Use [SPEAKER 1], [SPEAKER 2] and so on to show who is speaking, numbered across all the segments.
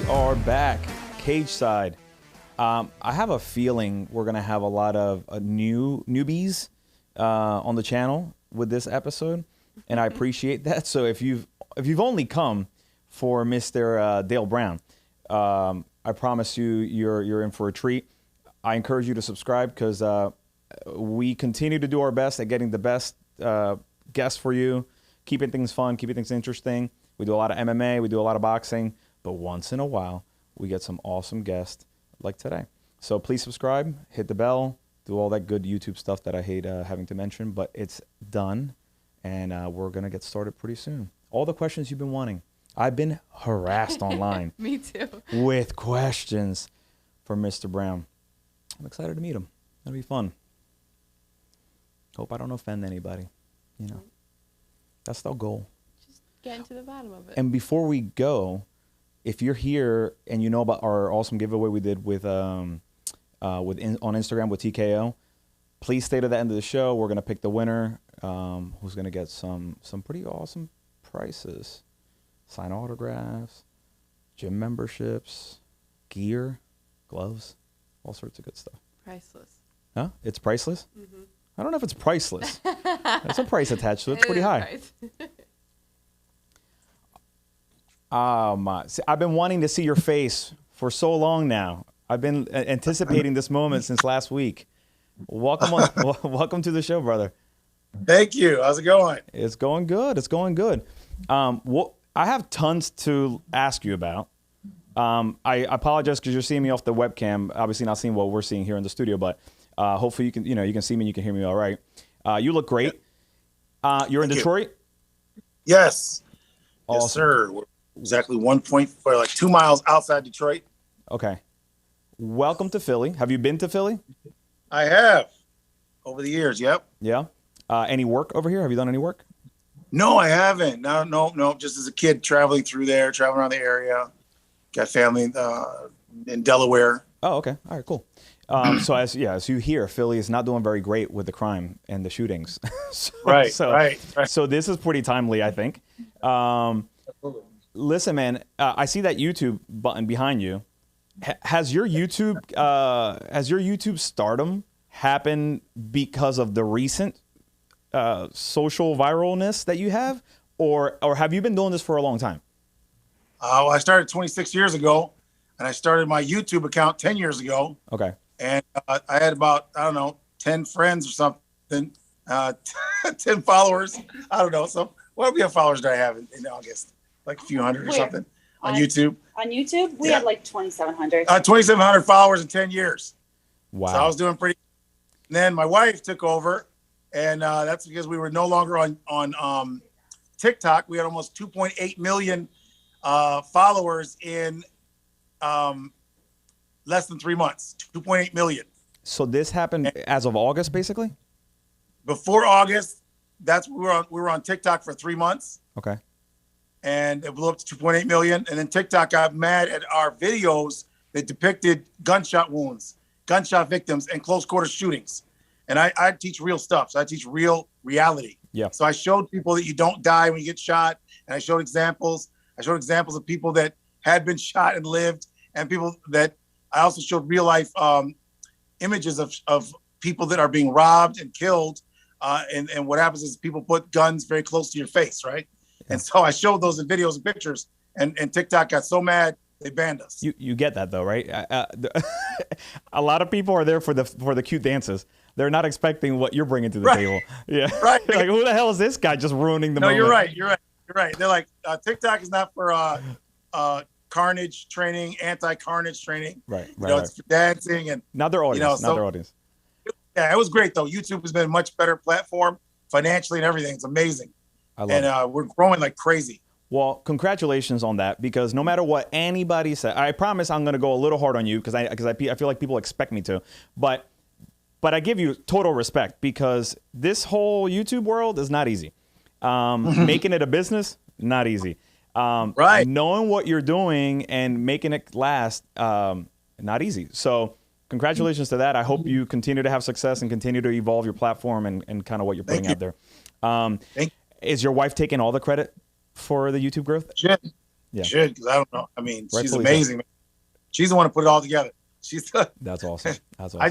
[SPEAKER 1] are back. Cageside. I have a feeling we're gonna have a lot of newbies on the channel with this episode, and I appreciate that. So if you've only come for Mr. Dale Brown, I promise you're in for a treat. I encourage you to subscribe because we continue to do our best at getting the best guests for you, keeping things fun, keeping things interesting. We do a lot of MMA, we do a lot of boxing, but once in a while, we get some awesome guests like today. So please subscribe, hit the bell, do all that good YouTube stuff that I hate having to mention, but it's done, and we're going to get started pretty soon. All the questions you've been wanting. I've been harassed online.
[SPEAKER 2] Me too.
[SPEAKER 1] With questions for Mr. Brown. I'm excited to meet him. It'll be fun. Hope I don't offend anybody. You know, that's the goal.
[SPEAKER 2] Just getting to the bottom of it.
[SPEAKER 1] And before we go, if you're here and you know about our awesome giveaway we did with on Instagram with TKO, please stay to the end of the show. We're gonna pick the winner, who's gonna get some pretty awesome prizes, sign autographs, gym memberships, gear, gloves, all sorts of good stuff.
[SPEAKER 2] Priceless.
[SPEAKER 1] Huh? It's priceless?
[SPEAKER 2] Mm-hmm.
[SPEAKER 1] I don't know if it's priceless. There's a price attached to it. It's pretty high. I've been wanting to see your face for so long now. I've been anticipating this moment since last week. Welcome to the show, brother.
[SPEAKER 3] Thank you. How's it going?
[SPEAKER 1] It's going good. It's going good. I have tons to ask you about. I apologize because you're seeing me off the webcam. Obviously not seeing what we're seeing here in the studio, but hopefully you can see me and you can hear me all right. You look great. You're in Detroit?
[SPEAKER 3] Yes.
[SPEAKER 1] Awesome.
[SPEAKER 3] Yes, sir. We're exactly 2 miles outside Detroit.
[SPEAKER 1] Okay. Welcome to Philly. Have you been to Philly?
[SPEAKER 3] I have. Over the years, yep.
[SPEAKER 1] Yeah. Any work over here? Have you done any work?
[SPEAKER 3] No, I haven't. No. Just as a kid traveling around the area. Got family in Delaware.
[SPEAKER 1] Oh, okay. All right, cool. So as you hear, Philly is not doing very great with the crime and the shootings.
[SPEAKER 3] Right.
[SPEAKER 1] So this is pretty timely, I think. Listen, man, I see that YouTube button behind you. Has your YouTube stardom happened because of the recent social viralness that you have, or have you been doing this for a long time?
[SPEAKER 3] I started 26 years ago, and I started my YouTube account 10 years ago.
[SPEAKER 1] Okay.
[SPEAKER 3] And I had about, 10 friends or something, 10 followers. I don't know. So what followers do I have in August? Like a few hundred or something on YouTube.
[SPEAKER 4] On YouTube, we had like 2,700.
[SPEAKER 3] 2,700 followers in 10 years.
[SPEAKER 1] Wow.
[SPEAKER 3] So I was doing pretty. And then my wife took over, and that's because we were no longer on TikTok. We had almost 2.8 million followers in less than 3 months. 2.8 million.
[SPEAKER 1] So this happened as of August, basically?
[SPEAKER 3] Before August, we were on TikTok for 3 months.
[SPEAKER 1] Okay.
[SPEAKER 3] And it blew up to 2.8 million. And then TikTok got mad at our videos that depicted gunshot wounds, gunshot victims, and close quarter shootings. And I teach real stuff. So I teach real reality.
[SPEAKER 1] Yeah.
[SPEAKER 3] So I showed people that you don't die when you get shot. And I showed examples. Of people that had been shot and lived, and people that I also showed real life images of people that are being robbed and killed. And what happens is people put guns very close to your face, right? And so I showed those in videos and pictures, and TikTok got so mad they banned us.
[SPEAKER 1] You get that though, right? A lot of people are there for the cute dances. They're not expecting what you're bringing to the table. Yeah,
[SPEAKER 3] right.
[SPEAKER 1] Like, who the hell is this guy just ruining the moment?
[SPEAKER 3] No, you're right. They're like, TikTok is not for carnage training, anti-carnage training.
[SPEAKER 1] Right.
[SPEAKER 3] It's for dancing and
[SPEAKER 1] not their audience. Not their audience.
[SPEAKER 3] Yeah, it was great though. YouTube has been a much better platform financially and everything. It's amazing. We're growing like crazy.
[SPEAKER 1] Well, congratulations on that, because no matter what anybody says, I promise I'm going to go a little hard on you because I feel like people expect me to, but I give you total respect because this whole YouTube world is not easy. Making it a business, not easy.
[SPEAKER 3] Right.
[SPEAKER 1] Knowing what you're doing and making it last, not easy. So congratulations to that. I hope you continue to have success and continue to evolve your platform and kind of what you're putting out there. Is your wife taking all the credit for the YouTube growth? Yeah.
[SPEAKER 3] Should, because I don't know. I mean, she's
[SPEAKER 1] Rightfully
[SPEAKER 3] amazing. Man. She's the one to put it all together. She's
[SPEAKER 1] That's awesome. That's awesome.
[SPEAKER 3] I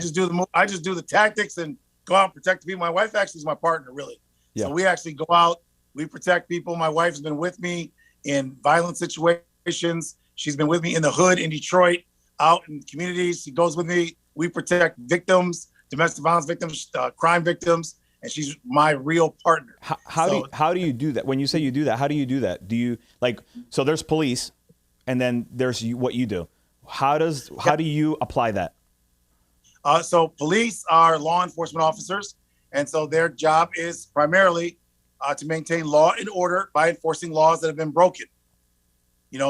[SPEAKER 3] just do the tactics and go out and protect the people. My wife actually is my partner, really.
[SPEAKER 1] Yeah.
[SPEAKER 3] So we actually go out, we protect people. My wife's been with me in violent situations. She's been with me in the hood in Detroit, out in communities. She goes with me. We protect victims, domestic violence victims, crime victims, and she's my real partner.
[SPEAKER 1] How do you do that? When you say you do that, how do you do that? Do you so there's police, and then there's what you do. How do you apply that?
[SPEAKER 3] So police are law enforcement officers, and so their job is primarily to maintain law and order by enforcing laws that have been broken.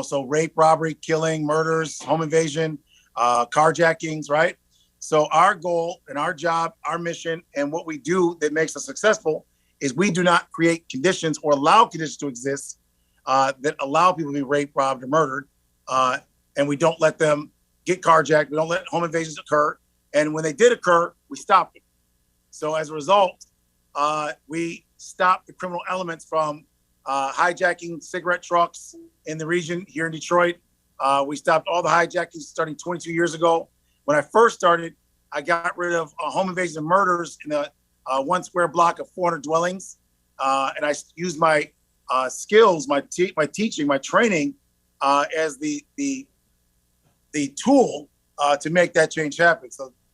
[SPEAKER 3] So rape, robbery, killing, murders, home invasion, carjackings, right? So our goal and our job, our mission, and what we do that makes us successful is we do not create conditions or allow conditions to exist that allow people to be raped, robbed, or murdered. And we don't let them get carjacked. We don't let home invasions occur. And when they did occur, we stopped them. So as a result, we stopped the criminal elements from hijacking cigarette trucks in the region here in Detroit. We stopped all the hijackings starting 22 years ago. When I first started, I got rid of home invasions and murders in the 1 square block of 400 dwellings. And I used my skills, my teaching, my training as the tool to make that change happen.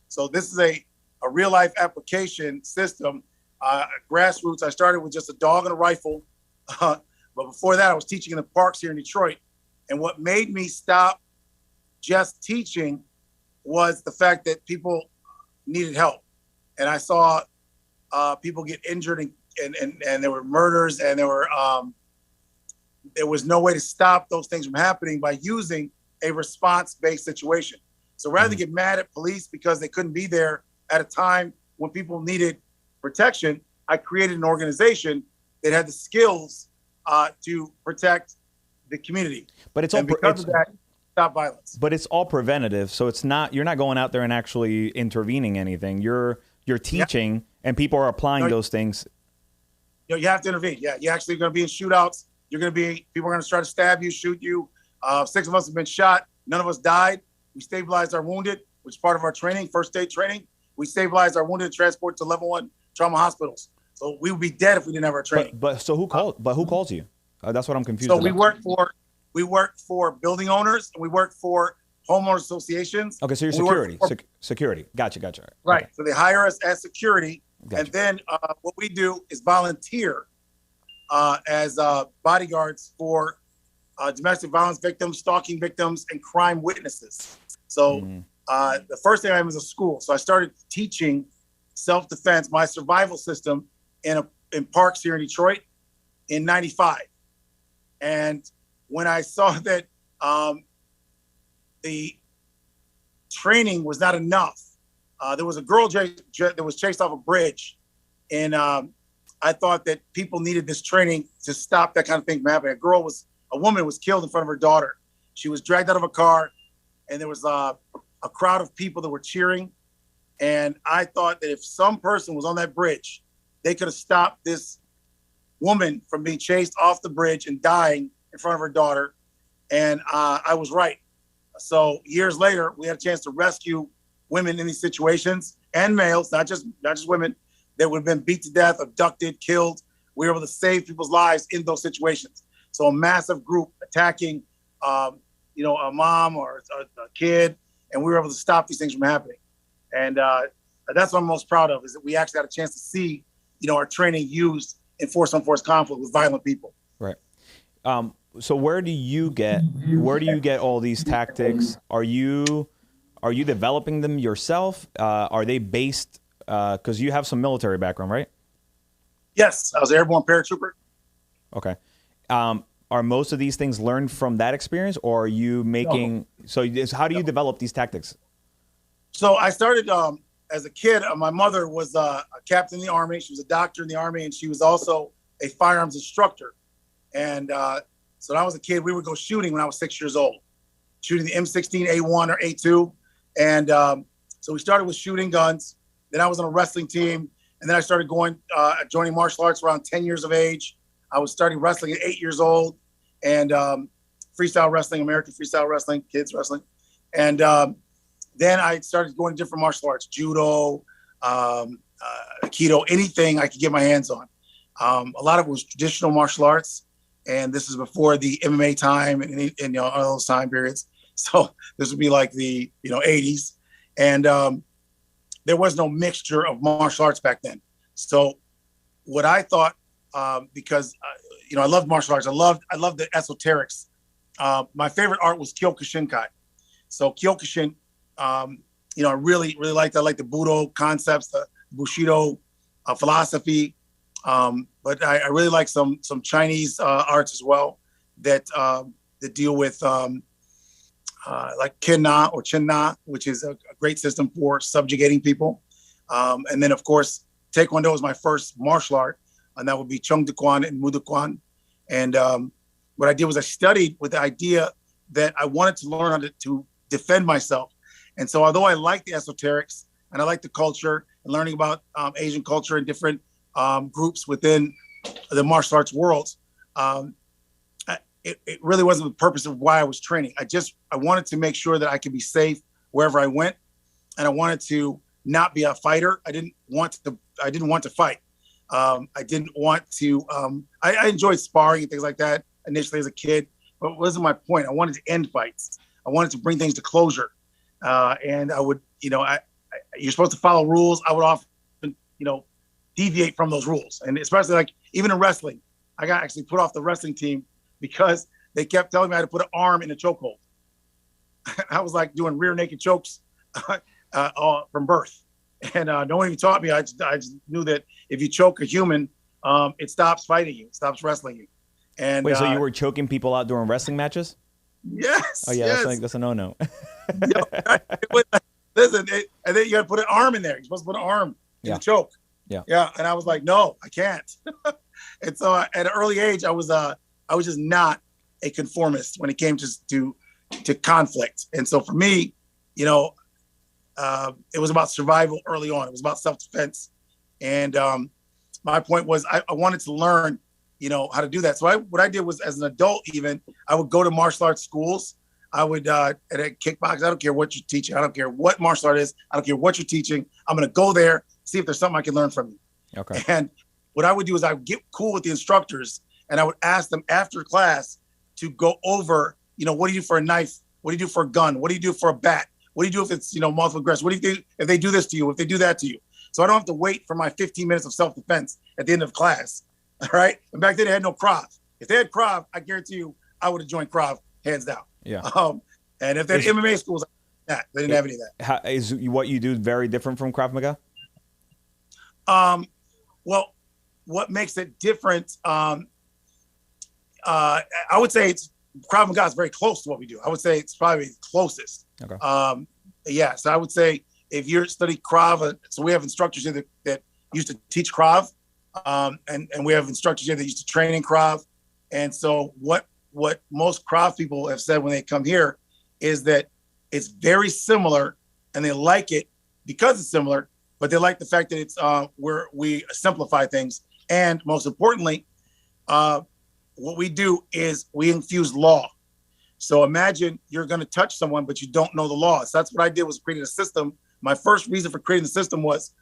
[SPEAKER 3] So this is a real life application system, grassroots. I started with just a dog and a rifle. But before that, I was teaching in the parks here in Detroit. And what made me stop just teaching was the fact that people needed help. And I saw people get injured and there were murders, and there was no way to stop those things from happening by using a response-based situation. So rather than get mad at police because they couldn't be there at a time when people needed protection, I created an organization that had the skills to protect the community.
[SPEAKER 1] But it's all
[SPEAKER 3] because of that, stop violence.
[SPEAKER 1] But it's all preventative, so you're not going out there and actually intervening anything. You're teaching, and people are applying those things.
[SPEAKER 3] You have to intervene. Yeah, you're actually going to be in shootouts. People are going to try to stab you, shoot you. 6 of us have been shot. None of us died. We stabilized our wounded, which is part of our training, first aid training. We stabilized our wounded and transported to level 1 trauma hospitals. So we would be dead if we didn't have our training.
[SPEAKER 1] But who calls you? That's what I'm confused
[SPEAKER 3] So
[SPEAKER 1] about.
[SPEAKER 3] we work for building owners, and we work for homeowner associations.
[SPEAKER 1] Okay, so you're security. Security. Gotcha.
[SPEAKER 3] Right.
[SPEAKER 1] Okay.
[SPEAKER 3] So they hire us as security.
[SPEAKER 1] Gotcha.
[SPEAKER 3] And then what we do is volunteer as bodyguards for domestic violence victims, stalking victims, and crime witnesses. So the first thing I was a school. So I started teaching self-defense, my survival system in parks here in Detroit in 95. And when I saw that the training was not enough, there was a girl that was chased off a bridge. And I thought that people needed this training to stop that kind of thing from happening. A woman was killed in front of her daughter. She was dragged out of a car, and there was a crowd of people that were cheering. And I thought that if some person was on that bridge, they could have stopped this woman from being chased off the bridge and dying in front of her daughter. And I was right. So years later, we had a chance to rescue women in these situations, and males, not just women, that would have been beat to death, abducted, killed. We were able to save people's lives in those situations. So a massive group attacking, a mom or a kid, and we were able to stop these things from happening. And that's what I'm most proud of, is that we actually had a chance to see, our training used in force-on-force conflict with violent people.
[SPEAKER 1] Right. So where do you get all these tactics? Are you developing them yourself? Are they based, because you have some military background, right?
[SPEAKER 3] Yes, I was an airborne paratrooper.
[SPEAKER 1] Okay. Are most of these things learned from that experience, or are you making? So how do you develop these tactics?
[SPEAKER 3] So I started as a kid. My mother was a captain in the Army. She was a doctor in the Army, and she was also a firearms instructor. And so when I was a kid, we would go shooting when I was 6 years old, shooting the M16 A1 or A2. And so we started with shooting guns. Then I was on a wrestling team. And then I started joining martial arts around 10 years of age. I was starting wrestling at 8 years old. And freestyle wrestling, American freestyle wrestling, kids wrestling. And then I started going to different martial arts, judo, Aikido, anything I could get my hands on. A lot of it was traditional martial arts. And this is before the MMA time and all those time periods. So this would be like the 80s. And there was no mixture of martial arts back then. So what I thought, because I loved martial arts, I loved the esoterics. My favorite art was Kyokushinkai. So Kyokushin, I really liked. I like the Budo concepts, the Bushido philosophy. But I really like some Chinese arts as well that deal with like Kin-Na or Chin-Na, which is a great system for subjugating people. And then, of course, Taekwondo was my first martial art, and that would be Chung De Kwan and Mu De Kwan. And what I did was I studied with the idea that I wanted to learn how to defend myself. And so although I like the esoterics and I like the culture and learning about Asian culture and different groups within the martial arts worlds, it really wasn't the purpose of why I was training. I wanted to make sure that I could be safe wherever I went. And I wanted to not be a fighter. I didn't want to fight. I didn't want to, I enjoyed sparring and things like that initially as a kid, but it wasn't my point. I wanted to end fights. I wanted to bring things to closure. And I would, you're supposed to follow rules. I would often, deviate from those rules. And especially like even in wrestling, I got actually put off the wrestling team because they kept telling me I had to put an arm in a chokehold. I was like doing rear naked chokes from birth. And no one even taught me. I just knew that if you choke a human, it stops fighting you, it stops wrestling you. And
[SPEAKER 1] wait, so you were choking people out during wrestling matches?
[SPEAKER 3] Yes.
[SPEAKER 1] Oh yeah,
[SPEAKER 3] yes.
[SPEAKER 1] that's a no-no.
[SPEAKER 3] Listen, and then you got to put an arm in there. You're supposed to put an arm in the choke. Yeah. And I was like, no, I can't. And so at an early age, I was just not a conformist when it came to conflict. And so for me, it was about survival early on. It was about self-defense. And my point was I wanted to learn, how to do that. So what I did was, as an adult even, I would go to martial arts schools. I would, at a kickbox, I don't care what you're teaching. I don't care what martial art is. I don't care what you're teaching. I'm going to go there, see if there's something I can learn from you.
[SPEAKER 1] Okay.
[SPEAKER 3] And what I would do is I would get cool with the instructors and I would ask them after class to go over, what do you do for a knife? What do you do for a gun? What do you do for a bat? What do you do if it's, multiple aggression? What do you do if they do this to you, if they do that to you? So I don't have to wait for my 15 minutes of self-defense at the end of class. All right. And back then they had no Krav. If they had Krav, I guarantee you I would have joined Krav hands down. Yeah. And if they had MMA schools, they didn't have any of that.
[SPEAKER 1] Is what you do very different from Krav Maga?
[SPEAKER 3] Well, what makes it different? I would say it's Krav Maga is very close to what we do. I would say it's probably the closest.
[SPEAKER 1] Okay.
[SPEAKER 3] So I would say if you're studying Krav, so we have instructors here that used to teach Krav, and we have instructors here that used to train in Krav. And so what most Krav people have said when they come here is that it's very similar and they like it because it's similar, but they like the fact that it's where we simplify things. And most importantly, what we do is we infuse law. So imagine you're going to touch someone, but you don't know the laws. So that's what I did, was creating a system. My first reason for creating the system was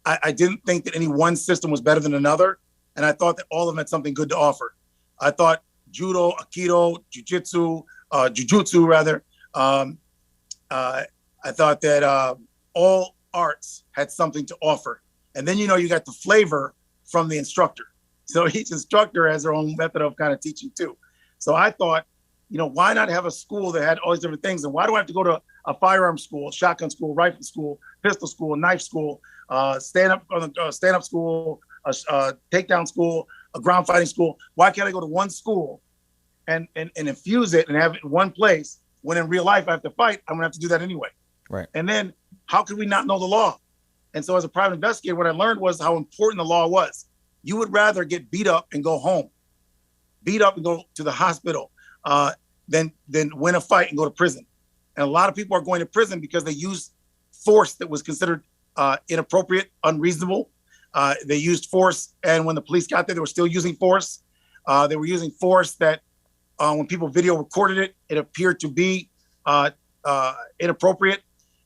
[SPEAKER 3] I didn't think that any one system was better than another. And I thought that all of them had something good to offer. I thought judo, aikido, jujutsu rather. I thought that all arts had something to offer. And then, you got the flavor from the instructor. So each instructor has their own method of kind of teaching too. So I thought, why not have a school that had all these different things? And why do I have to go to a firearm school, shotgun school, rifle school, pistol school, knife school, stand-up school, takedown school, a ground fighting school? Why can't I go to one school and infuse it and have it in one place, when in real life I have to fight? I'm gonna have to do that anyway.
[SPEAKER 1] Right.
[SPEAKER 3] And then how could we not know the law? And so as a private investigator, what I learned was how important the law was. You would rather get beat up and go home, beat up and go to the hospital, than win a fight and go to prison. And a lot of people are going to prison because they used force that was considered inappropriate, unreasonable. They used force, and when the police got there, they were still using force. They were using force that when people video recorded it, it appeared to be inappropriate.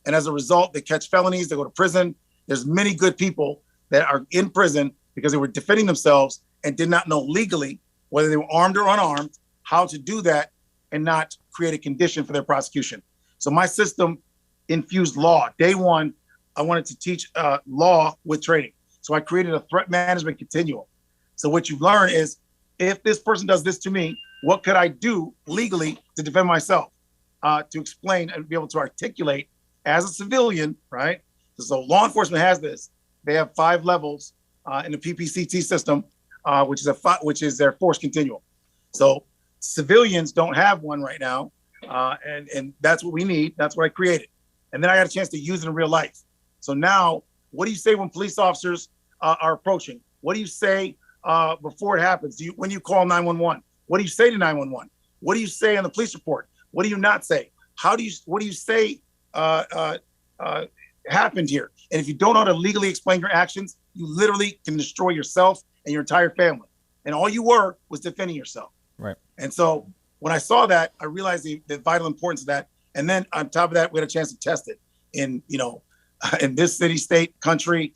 [SPEAKER 3] And as a result, they catch felonies, they go to prison. There's many good people that are in prison because they were defending themselves and did not know legally, whether they were armed or unarmed, how to do that and not create a condition for their prosecution. So my system infused law. Day one, I wanted to teach law with training. So I created a threat management continuum. So what you learn is, if this person does this to me, what could I do legally to defend myself, to explain and be able to articulate as a civilian, right? So law enforcement has this. They have 5 levels in the PPCT system, which is their force continuum. So civilians don't have one right now, and that's what we need. That's what I created. And then I got a chance to use it in real life. So now, what do you say when police officers are approaching? What do you say before it happens? When you call 911? What do you say to 911? What do you say on the police report? What do you not say? What do you say happened here? And if you don't know how to legally explain your actions, you literally can destroy yourself and your entire family. And all you were was defending yourself.
[SPEAKER 1] Right.
[SPEAKER 3] And so when I saw that, I realized the vital importance of that. And then on top of that, we had a chance to test it in this city, state, country,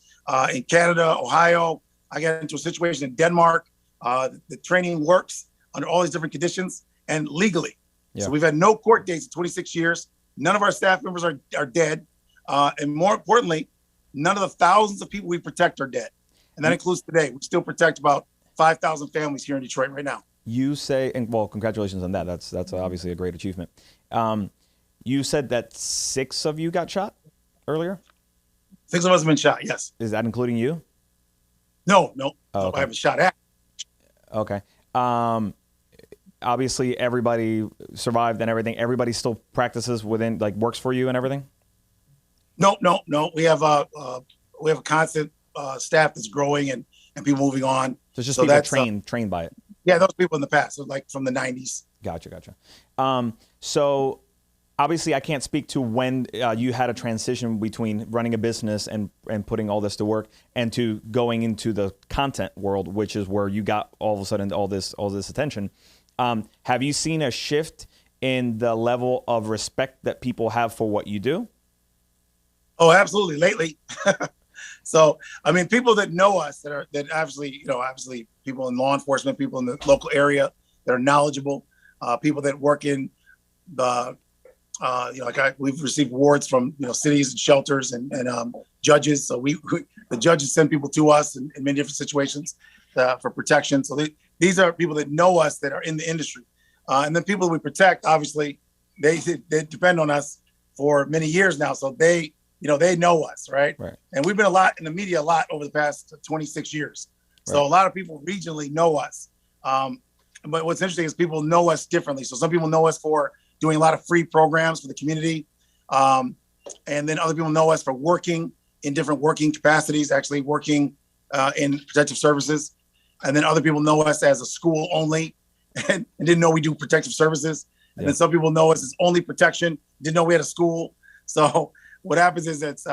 [SPEAKER 3] in Canada, Ohio. I got into a situation in Denmark. The training works under all these different conditions and legally.
[SPEAKER 1] Yeah.
[SPEAKER 3] So we've had no court dates in 26 years. None of our staff members are dead. And more importantly, none of the thousands of people we protect are dead. And that includes today. We still protect about 5,000 families here in Detroit right now.
[SPEAKER 1] You say, and well, congratulations on that. That's obviously a great achievement. You said that 6 of you got shot earlier?
[SPEAKER 3] 6 of us have been shot, yes.
[SPEAKER 1] Is that including you?
[SPEAKER 3] No,
[SPEAKER 1] Oh, okay.
[SPEAKER 3] I haven't shot at.
[SPEAKER 1] Okay. Obviously, everybody survived and everything. Everybody still practices within, like, works for you and everything?
[SPEAKER 3] No. We have a constant staff that's growing and people moving on.
[SPEAKER 1] So it's just people trained by it.
[SPEAKER 3] Yeah, those people in the past, so like from the 90s.
[SPEAKER 1] Gotcha. So obviously, I can't speak to when you had a transition between running a business and putting all this to work and to going into the content world, which is where you got all of a sudden all this attention. Have you seen a shift in the level of respect that people have for what you do?
[SPEAKER 3] Oh, absolutely. Lately. So, I mean, people that know us that obviously people in law enforcement, people in the local area that are knowledgeable, people that work in the, we've received awards from, cities and shelters and judges. So the judges send people to us in many different situations for protection. So these are people that know us that are in the industry. And then people that we protect, obviously, they depend on us for many years now. So they know us, right? And we've been a lot in the media over the past 26 years. So a lot of people regionally know us. But what's interesting is people know us differently. So some people know us for doing a lot of free programs for the community. And then other people know us for working in different working capacities, actually working in protective services. And then other people know us as a school only and didn't know we do protective services. And then some people know us as only protection, didn't know we had a school. So what happens is it's,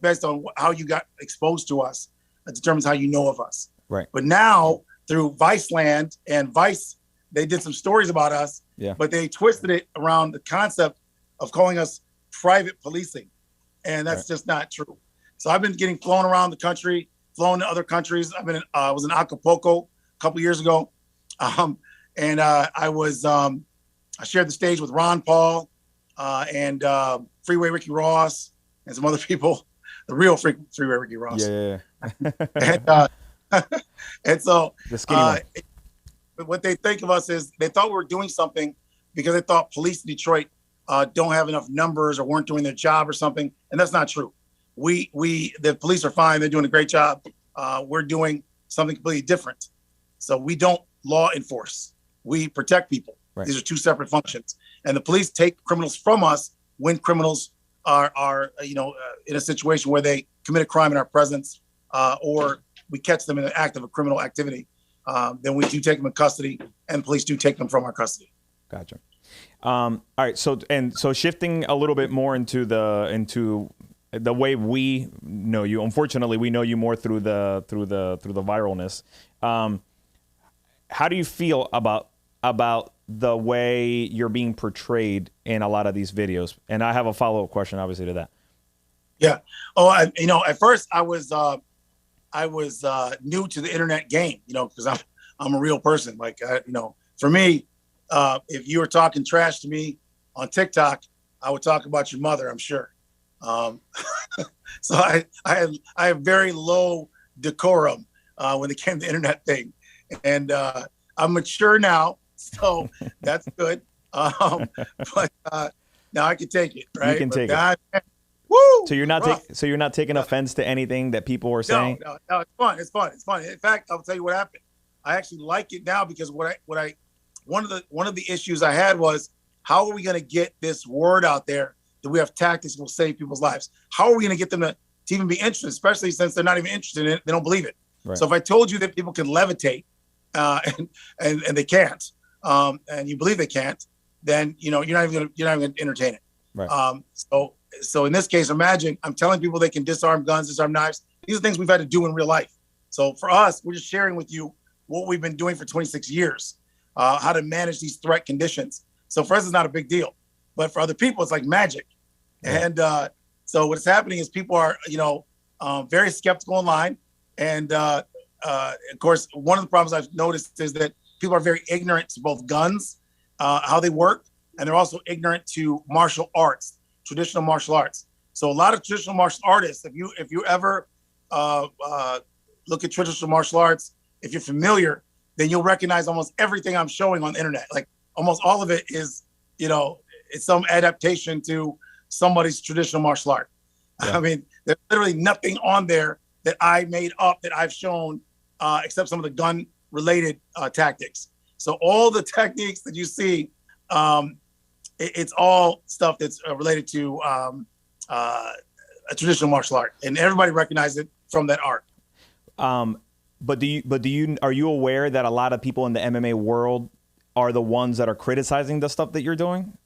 [SPEAKER 3] based on how you got exposed to us, it determines how you know of us.
[SPEAKER 1] Right.
[SPEAKER 3] But now through Viceland and Vice, they did some stories about us, but they twisted it around the concept of calling us private policing. And that's just not true. So I've been getting flown around the country, flown to other countries. I was in Acapulco a couple years ago. And I shared the stage with Ron Paul and Freeway Ricky Ross and some other people, the real Freeway Ricky Ross.
[SPEAKER 1] Yeah.
[SPEAKER 3] And so
[SPEAKER 1] the skinny one.
[SPEAKER 3] What they think of us is they thought we were doing something because they thought police in Detroit don't have enough numbers or weren't doing their job or something. And that's not true. The police are fine. They're doing a great job. We're doing something completely different. So we don't law enforce. We protect people. Right. These are 2 separate functions. And the police take criminals from us when criminals are in a situation where they commit a crime in our presence, or we catch them in the act of a criminal activity. Then we do take them in custody, and police do take them from our custody.
[SPEAKER 1] Gotcha. All right. So shifting a little bit more into the way we know you. Unfortunately, we know you more through the viralness. How do you feel about about the way you're being portrayed in a lot of these videos. And I have a follow-up question, obviously, to that.
[SPEAKER 3] Yeah. Oh, at first I was new to the internet game, because I'm a real person. Like, for me, if you were talking trash to me on TikTok, I would talk about your mother, I'm sure. So I have very low decorum when it came to the internet thing, and I'm mature now, so that's good. But now I can take it, right?
[SPEAKER 1] You can take
[SPEAKER 3] it. Woo!
[SPEAKER 1] So you're not taking offense to anything that people are saying?
[SPEAKER 3] No, it's fun. It's fun. In fact, I'll tell you what happened. I actually like it now because one of the issues I had was, how are we going to get this word out there that we have tactics that will save people's lives? How are we going to get them to even be interested, especially since they're not even interested in it? They don't believe it. Right. So if I told you that people can levitate and they can't, and you believe they can't, then you're not even going to entertain it. Right. So in this case, imagine I'm telling people they can disarm guns, disarm knives. These are things we've had to do in real life. So for us, we're just sharing with you what we've been doing for 26 years, how to manage these threat conditions. So for us, it's not a big deal, but for other people, it's like magic. Yeah. And so what's happening is people are, very skeptical online. And of course, one of the problems I've noticed is that people are very ignorant to both guns, how they work, and they're also ignorant to martial arts, traditional martial arts. So a lot of traditional martial artists, if you ever look at traditional martial arts, if you're familiar, then you'll recognize almost everything I'm showing on the internet. Like almost all of it is, it's some adaptation to somebody's traditional martial art. Yeah. I mean, there's literally nothing on there that I made up that I've shown, except some of the gun-related tactics. So all the techniques that you see, it's all stuff that's related to a traditional martial art, and everybody recognizes it from that art.
[SPEAKER 1] But are you aware that a lot of people in the MMA world are the ones that are criticizing the stuff that you're doing?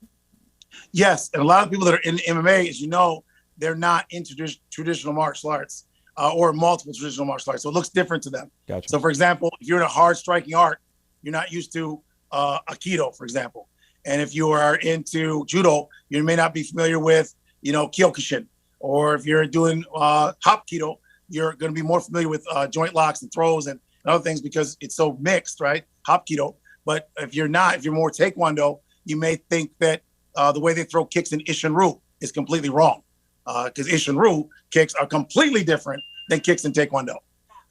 [SPEAKER 3] Yes, and a lot of people that are in MMA, as you know, they're not into traditional martial arts or multiple traditional martial arts, so it looks different to them.
[SPEAKER 1] Gotcha.
[SPEAKER 3] So, for example, if you're in a hard striking art, you're not used to Aikido, for example. And if you are into judo, you may not be familiar with, Kyokushin. Or if you're doing Hapkido, you're going to be more familiar with joint locks and throws and other things because it's so mixed, right? Hapkido. But if you're more Taekwondo, you may think that the way they throw kicks in Ishin-Ryu is completely wrong. Because Ishin-Ryu kicks are completely different than kicks in Taekwondo.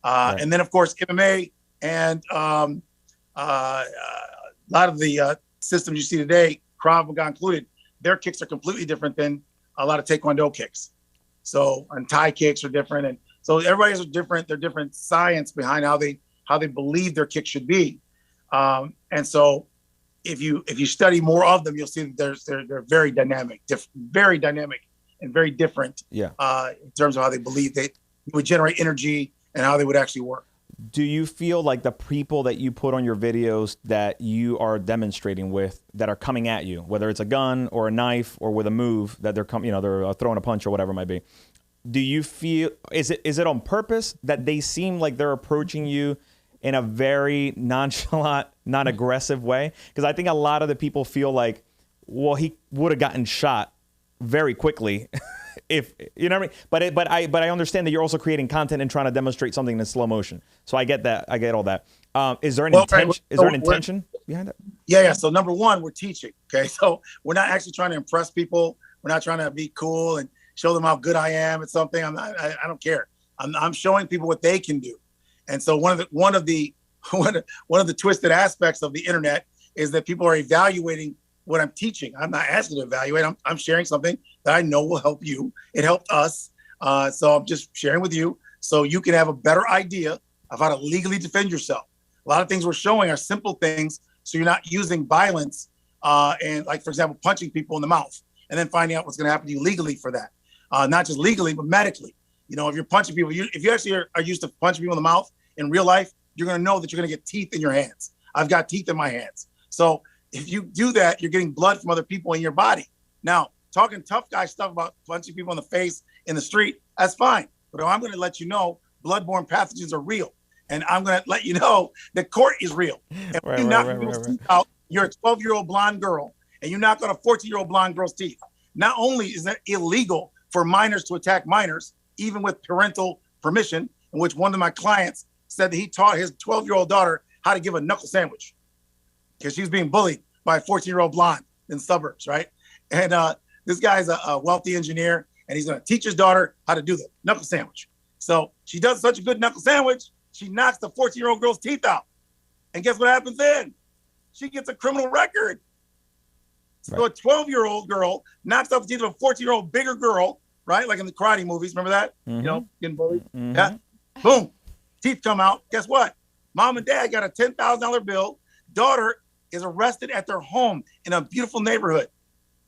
[SPEAKER 3] Right. And then, of course, MMA and a lot of the systems you see today, Krav Maga included, their kicks are completely different than a lot of Taekwondo kicks. So, and Thai kicks are different. And so everybody's are different. They're different science behind how they believe their kick should be. And so if you study more of them, you'll see that they're very dynamic, very dynamic and very different. Yeah. In terms of how they believe they would generate energy and how they would actually work.
[SPEAKER 1] Do you feel like the people that you put on your videos that you are demonstrating with that are coming at you, whether it's a gun or a knife or with a move that they're they're throwing a punch or whatever it might be, do you feel, is it on purpose that they seem like they're approaching you in a very nonchalant, not aggressive way? Because I think a lot of the people feel like, well, he would have gotten shot very quickly if, you know what I mean? But I understand that you're also creating content and trying to demonstrate something in slow motion. So I get that. I get all that. Is there an intention behind that?
[SPEAKER 3] Yeah. So number one, we're teaching. Okay. So we're not actually trying to impress people. We're not trying to be cool and show them how good I am at something. I don't care. I'm showing people what they can do. And so one of the twisted aspects of the internet is that people are evaluating what I'm teaching. I'm not asking to evaluate. I'm sharing something that I know will help you. It helped us. So I'm just sharing with you so you can have a better idea of how to legally defend yourself. A lot of things we're showing are simple things, so you're not using violence and, like, for example, punching people in the mouth and then finding out what's going to happen to you legally for that. Not just legally, but medically. If you're punching people, if you actually are used to punching people in the mouth in real life, you're going to know that you're going to get teeth in your hands. I've got teeth in my hands. So if you do that, you're getting blood from other people in your body. Now, talking tough guy stuff about punching people in the face in the street, that's fine. But I'm going to let you know bloodborne pathogens are real. And I'm going to let you know that court is real. And we're knocking people's teeth out you're a 12-year-old blonde girl and you knock on a 14-year-old blonde girl's teeth. Not only is it illegal for minors to attack minors, even with parental permission, in which one of my clients said that he taught his 12-year-old daughter how to give a knuckle sandwich because she was being bullied by a 14-year-old blonde in the suburbs, right? And this guy's a wealthy engineer, and he's going to teach his daughter how to do the knuckle sandwich. So she does such a good knuckle sandwich, she knocks the 14-year-old girl's teeth out. And guess what happens then? She gets a criminal record. So
[SPEAKER 1] Right.
[SPEAKER 3] a 12-year-old girl knocks out the teeth of a 14-year-old bigger girl, right? Like in the karate movies. Remember that?
[SPEAKER 1] Mhm.
[SPEAKER 3] You know, getting bullied.
[SPEAKER 1] Mhm.
[SPEAKER 3] Yeah. Boom. Teeth come out. Guess what? Mom and dad got a $10,000 bill. Daughter is arrested at their home in a beautiful neighborhood,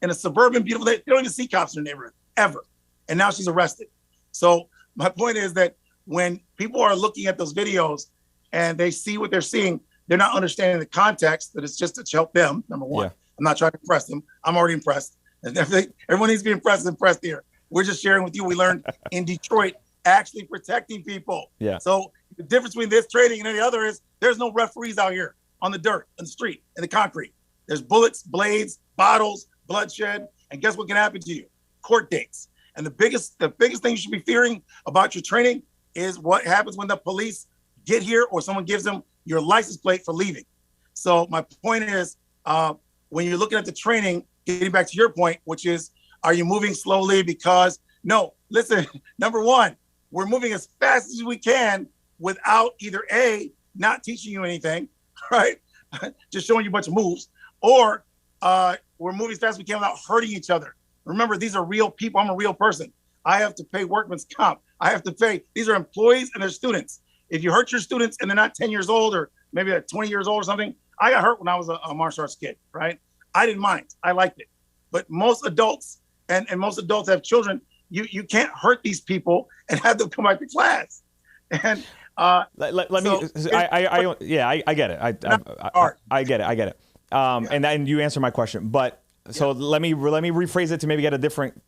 [SPEAKER 3] in a suburban, beautiful. They don't even see cops in their neighborhood ever. And now she's arrested. So my point is that when people are looking at those videos and they see what they're seeing, they're not understanding the context, that it's just to help them, number one.
[SPEAKER 1] Yeah.
[SPEAKER 3] I'm not trying to impress them. I'm already impressed. And everyone needs to be impressed here. We're just sharing with you. We learned in Detroit, actually protecting people.
[SPEAKER 1] Yeah.
[SPEAKER 3] So the difference between this training and any other is there's no referees out here on the dirt, on the street, in the concrete. There's bullets, blades, bottles, bloodshed. And guess what can happen to you? Court dates. And the biggest thing you should be fearing about your training is what happens when the police get here or someone gives them your license plate for leaving. So my point is, when you're looking at the training, getting back to your point, which is, are you moving slowly? Because no, listen, number one, we're moving as fast as we can without either A, not teaching you anything, right? Just showing you a bunch of moves, or we're moving as fast as we can without hurting each other. Remember, these are real people. I'm a real person. I have to pay workman's comp. I have to pay. These are employees and they're students. If you hurt your students and they're not 10 years old or maybe 20 years old or something, I got hurt when I was a martial arts kid, right? I didn't mind. I liked it. But most adults, and most adults have children, you can't hurt these people and have them come back to class. And
[SPEAKER 1] let me. I get it. I get it. And then you answer my question, but so let me rephrase it to maybe get a different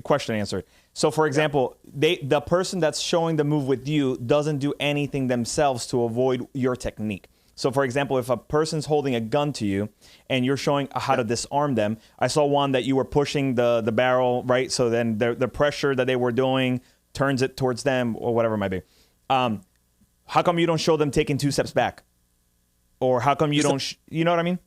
[SPEAKER 1] question answered. So, for example, the person that's showing the move with you doesn't do anything themselves to avoid your technique. So, for example, if a person's holding a gun to you and you're showing how to disarm them, I saw one that you were pushing the barrel, right? So then the pressure that they were doing turns it towards them or whatever it might be. How come you don't show them taking 2 steps back? Or how come you don't, you know what I mean?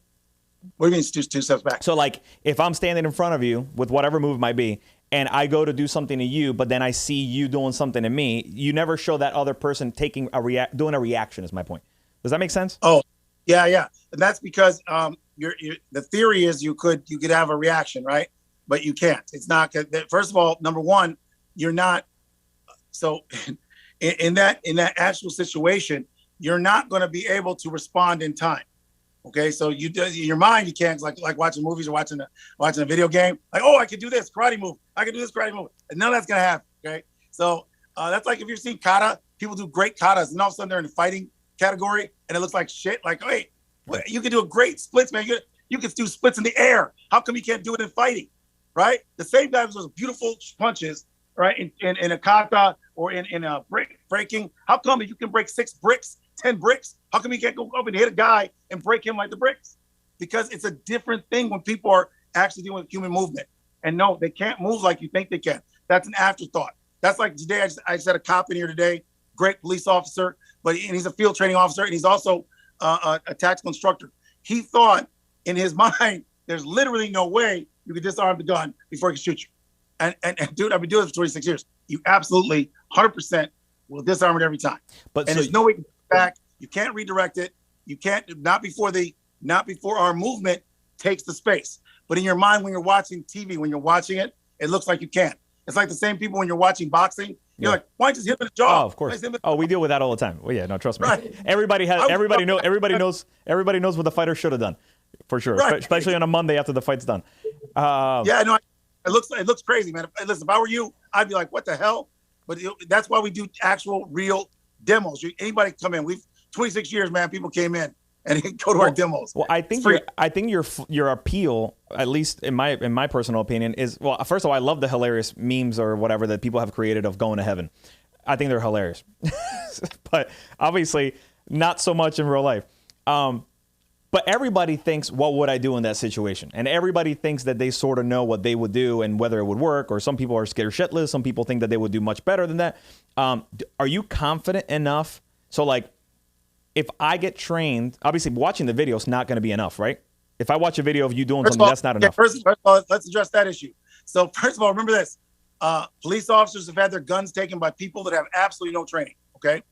[SPEAKER 3] What do you mean 2 steps back?
[SPEAKER 1] So like if I'm standing in front of you with whatever move it might be, and I go to do something to you, but then I see you doing something to me, you never show that other person doing a reaction is my point. Does that make sense?
[SPEAKER 3] Oh, yeah. And that's because the theory is you could have a reaction, right? But you can't. It's not. First of all, number one, you're not. So in that actual situation, you're not going to be able to respond in time. Okay, so in your mind you can't, like watching movies or watching a video game. Like, oh, I could do this karate move. I could do this karate move, and none of that's gonna happen. Okay, so that's like if you've seen kata, people do great katas, and all of a sudden they're in the fighting category, and it looks like shit. Like, wait, you can do a great splits, man. You can do splits in the air. How come you can't do it in fighting? Right? The same guy who does beautiful punches, right, in a kata or in a breaking. How come if you can break 6 bricks, 10 bricks, how come you can't go up and hit a guy and break him like the bricks? Because it's a different thing when people are actually dealing with human movement. And no, they can't move like you think they can. That's an afterthought. That's like today, I just had a cop in here today, great police officer, and he's a field training officer, and he's also a tactical instructor. He thought in his mind, there's literally no way you could disarm the gun before he can shoot you. And dude, I've been doing this for 26 years. You absolutely 100% will disarm it every time. And there's no way to get back. You can't redirect it. You can't, not before our movement takes the space. But in your mind, when you're watching TV, when you're watching it, it looks like you can't. It's like the same people when you're watching boxing. You're like, why don't you just hit him in the jaw?
[SPEAKER 1] Oh, of course. We deal with that all the time. Well, yeah, no, trust me.
[SPEAKER 3] Right.
[SPEAKER 1] Everybody knows what the fighter should have done, for sure.
[SPEAKER 3] Right.
[SPEAKER 1] Especially on a Monday after the fight's done.
[SPEAKER 3] Yeah, no, it looks crazy, man. Listen, if I were you, I'd be like, what the hell? But that's why we do actual, real demos. Anybody come in? We've 26 years, man. People came in and go to our demos.
[SPEAKER 1] Well, I think your appeal, at least in my personal opinion, is, well, first of all, I love the hilarious memes or whatever that people have created of going to heaven. I think they're hilarious, but obviously not so much in real life. But everybody thinks, what would I do in that situation? And everybody thinks that they sort of know what they would do and whether it would work, or some people are scared shitless. Some people think that they would do much better than that. Are you confident enough? So like, if I get trained, obviously watching the video is not going to be enough, right? If I watch a video of you doing something, that's not enough.
[SPEAKER 3] First of all, let's address that issue. So first of all, remember this. Police officers have had their guns taken by people that have absolutely no training, okay?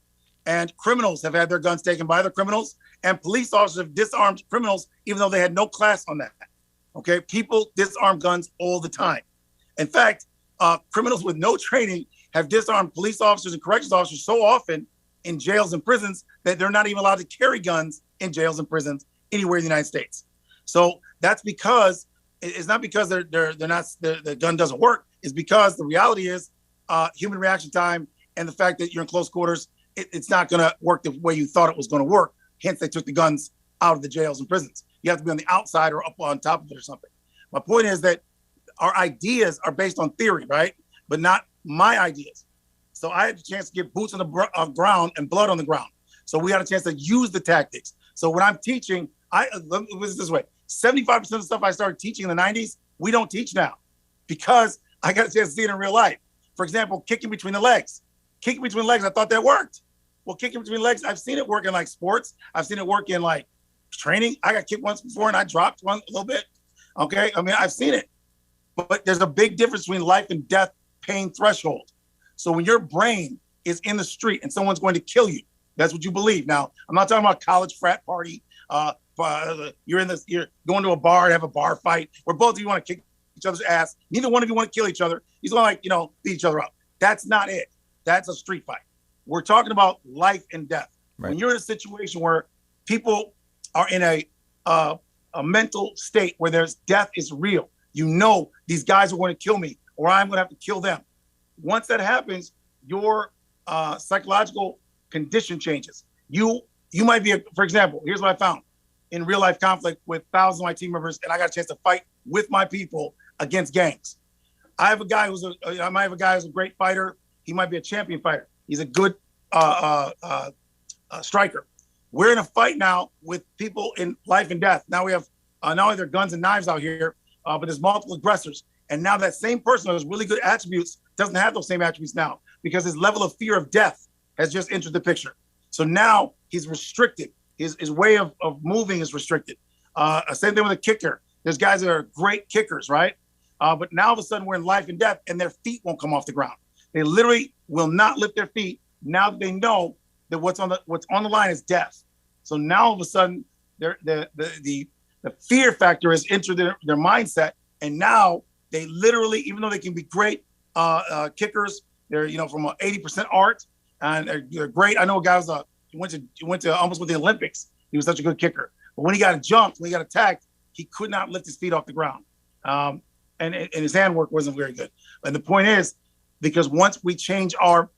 [SPEAKER 3] And criminals have had their guns taken by other criminals, and police officers have disarmed criminals even though they had no class on that, okay? People disarm guns all the time. In fact, criminals with no training have disarmed police officers and corrections officers so often in jails and prisons that they're not even allowed to carry guns in jails and prisons anywhere in the United States. So that's because it's not because the gun doesn't work. It's because the reality is human reaction time and the fact that you're in close quarters, it's not going to work the way you thought it was going to work. Hence, they took the guns out of the jails and prisons. You have to be on the outside or up on top of it or something. My point is that our ideas are based on theory, right? But not my ideas. So I had a chance to get boots on the ground and blood on the ground. So we had a chance to use the tactics. So when I'm teaching, let me put it this way. 75% of the stuff I started teaching in the 90s, we don't teach now because I got a chance to see it in real life. For example, kicking between the legs. Kicking between legs, I thought that worked. Well, kicking between legs, I've seen it work in like sports. I've seen it work in like training. I got kicked once before and I dropped one a little bit. Okay, I mean, I've seen it. But there's a big difference between life and death pain threshold. So when your brain is in the street and someone's going to kill you, that's what you believe. Now, I'm not talking about college frat party. You're going to a bar and have a bar fight where both of you want to kick each other's ass. Neither one of you want to kill each other. You just want to beat each other up. That's not it. That's a street fight. We're talking about life and death. Right. When you're in a situation where people are in a mental state where there's death is real, these guys are going to kill me or I'm going to have to kill them. Once that happens, your psychological condition changes. You might be, for example, here's what I found in real life conflict with thousands of my team members, and I got a chance to fight with my people against gangs. I have a guy who's a great fighter. He might be a champion fighter. He's a good striker. We're in a fight now with people in life and death. Now we have not only their guns and knives out here, but there's multiple aggressors. And now that same person who has really good attributes doesn't have those same attributes now because his level of fear of death has just entered the picture. So now he's restricted. His way of moving is restricted. Same thing with a kicker. There's guys that are great kickers, right? But now all of a sudden we're in life and death and their feet won't come off the ground. They literally will not lift their feet now that they know that what's on the line is death. So now all of a sudden the fear factor has entered their mindset, and now they literally, even though they can be great kickers, they're from 80% art and they're great. I know a guy went to almost with the Olympics. He was such a good kicker, but when he got jumped, when he got attacked, he could not lift his feet off the ground, and his handwork wasn't very good. And the point is, because once we change our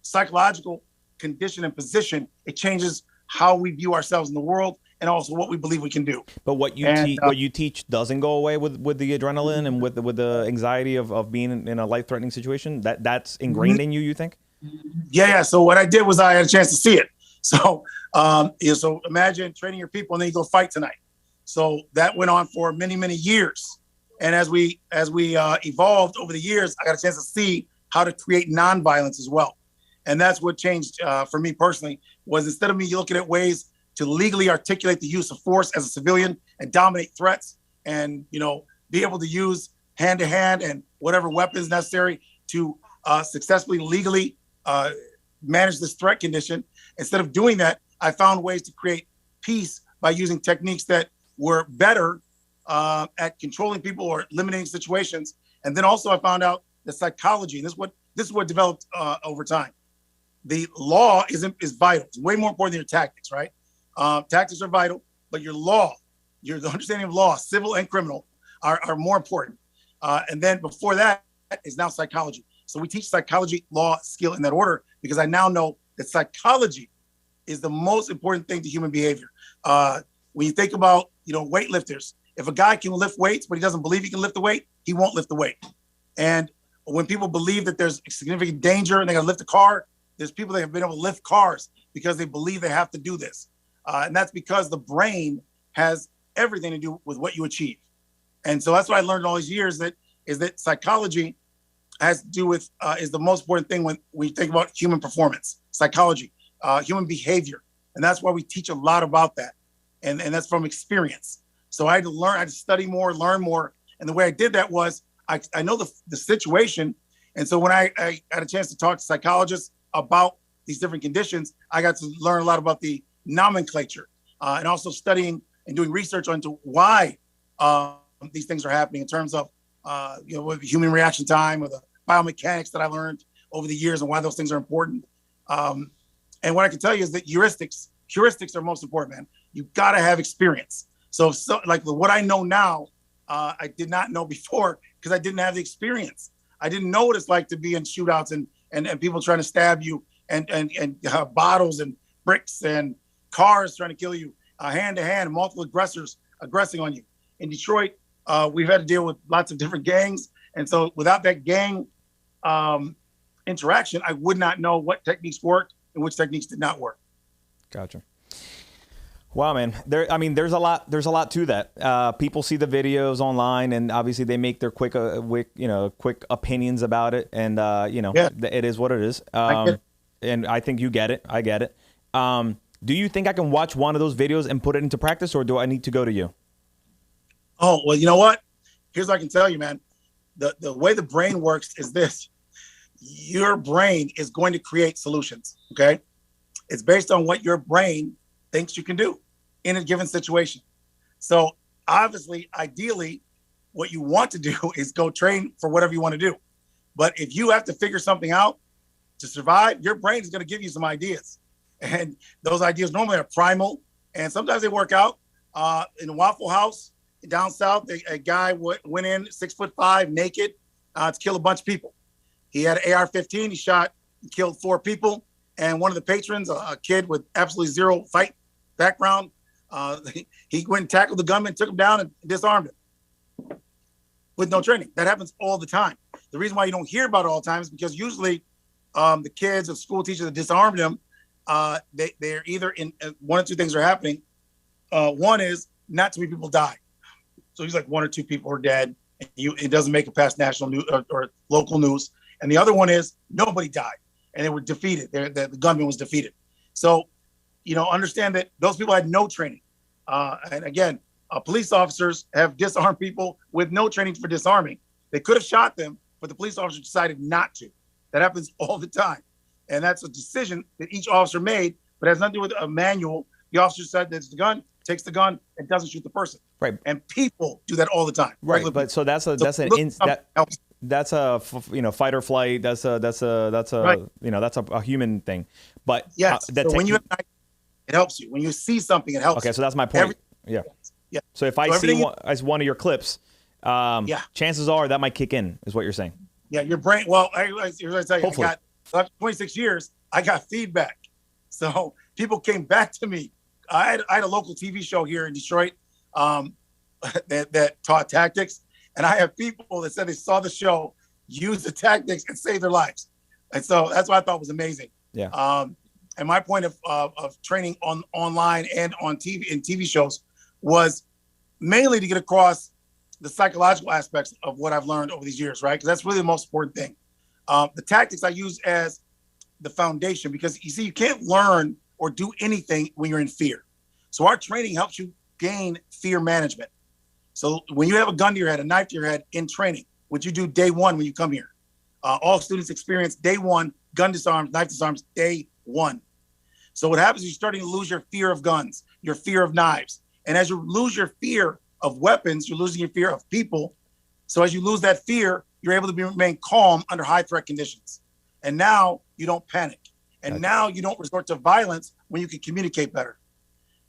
[SPEAKER 3] psychological condition and position, it changes how we view ourselves in the world and also what we believe we can do. But what you teach doesn't go away with the adrenaline and with the anxiety of being in a life-threatening situation. That's ingrained in you, you think? Yeah. So what I did was I had a chance to see it. So so imagine training your people and then you go fight tonight. So that went on for many, many years. And as we evolved over the years, I got a chance to see how to create nonviolence as well. And that's what changed for me personally, was instead of me looking at ways to legally articulate the use of force as a civilian and dominate threats and, be able to use hand-to-hand and whatever weapons necessary to successfully legally manage this threat condition. Instead of doing that, I found ways to create peace by using techniques that were better at controlling people or eliminating situations. And then also I found out the psychology. This is what developed over time. The law is vital. It's way more important than your tactics, right? Tactics are vital, but your law, your understanding of law, civil and criminal, are more important. And then before that is now psychology. So we teach psychology, law, skill in that order, because I now know that psychology is the most important thing to human behavior. When you think about, weightlifters, if a guy can lift weights, but he doesn't believe he can lift the weight, he won't lift the weight. And when people believe that there's significant danger and they got to lift a car, there's people that have been able to lift cars because they believe they have to do this. And that's because the brain has everything to do with what you achieve. And so that's what I learned all these years, that psychology has to do with, is the most important thing when we think about human performance, psychology, human behavior. And that's why we teach a lot about that. And that's from experience. So I had to learn, I had to study more, learn more. And the way I did that was I know the situation. And so when I had a chance to talk to psychologists about these different conditions, I got to learn a lot about the nomenclature and also studying and doing research onto why these things are happening in terms of with human reaction time or the biomechanics that I learned over the years and why those things are important. And what I can tell you is that heuristics are most important, man. You got to have experience. So like what I know now, I did not know before because I didn't have the experience. I didn't know what it's like to be in shootouts and people trying to stab you and bottles and bricks and cars trying to kill you hand to hand, multiple aggressors aggressing on you. In Detroit, we've had to deal with lots of different gangs. And so without that gang interaction, I would not know what techniques worked and which techniques did not work. Gotcha.
[SPEAKER 1] Wow, man. There's a lot to that. People see the videos online, and obviously they make their quick opinions about it, and it is what it is. And I think you get it. I get it. Do you think I can watch one of those videos and put it into practice, or do I need to go to you?
[SPEAKER 3] Oh, well, you know what? Here's what I can tell you, man. The way the brain works is this. Your brain is going to create solutions, okay? It's based on what your brain thinks you can do in a given situation. So obviously, ideally, what you want to do is go train for whatever you want to do. But if you have to figure something out to survive, your brain is going to give you some ideas. And those ideas normally are primal, and sometimes they work out. In a Waffle House down south, a guy went in 6'5", naked, to kill a bunch of people. He had an AR-15. He shot and killed 4 people. And one of the patrons, a kid with absolutely zero fight background, he went and tackled the gunman, took him down, and disarmed him with no training. That happens all the time. The reason why you don't hear about it all the time is because usually the kids or school teachers that disarmed him, they're either in one or two things are happening. One is not too many people die. So he's like 1 or 2 people are dead. And it doesn't make it past national news or local news. And the other one is nobody died and they were defeated. The gunman was defeated. So, understand that those people had no training. And again, police officers have disarmed people with no training for disarming. They could have shot them, but the police officer decided not to. That happens all the time. And that's a decision that each officer made, but it has nothing to do with a manual. The officer said that's the gun, takes the gun, and doesn't shoot the person.
[SPEAKER 1] Right.
[SPEAKER 3] And people do that all the time.
[SPEAKER 1] Right. But so that's a fight or flight. That's a human thing. But
[SPEAKER 3] yes. So when you have it helps you. When you see something, it helps.
[SPEAKER 1] Okay, so that's my point. Yeah. So if I see one of your clips, chances are that might kick in, is what you're saying.
[SPEAKER 3] Yeah, your brain. Well, here's what I tell you.
[SPEAKER 1] Hopefully.
[SPEAKER 3] After 26 years, I got feedback. So people came back to me. I had a local TV show here in Detroit that taught tactics, and I have people that said they saw the show, use the tactics, and save their lives. And so that's what I thought was amazing.
[SPEAKER 1] Yeah.
[SPEAKER 3] And my point of training online and on TV in TV shows was mainly to get across the psychological aspects of what I've learned over these years, right? Because that's really the most important thing. The tactics I use as the foundation, because you see, you can't learn or do anything when you're in fear. So our training helps you gain fear management. So when you have a gun to your head, a knife to your head in training, which you do day one when you come here, all students experience day one, gun disarms, knife disarms, day one. So what happens is you're starting to lose your fear of guns, your fear of knives. And as you lose your fear of weapons, you're losing your fear of people. So as you lose that fear, you're able to remain calm under high threat conditions. And now you don't panic. And now you don't resort to violence when you can communicate better.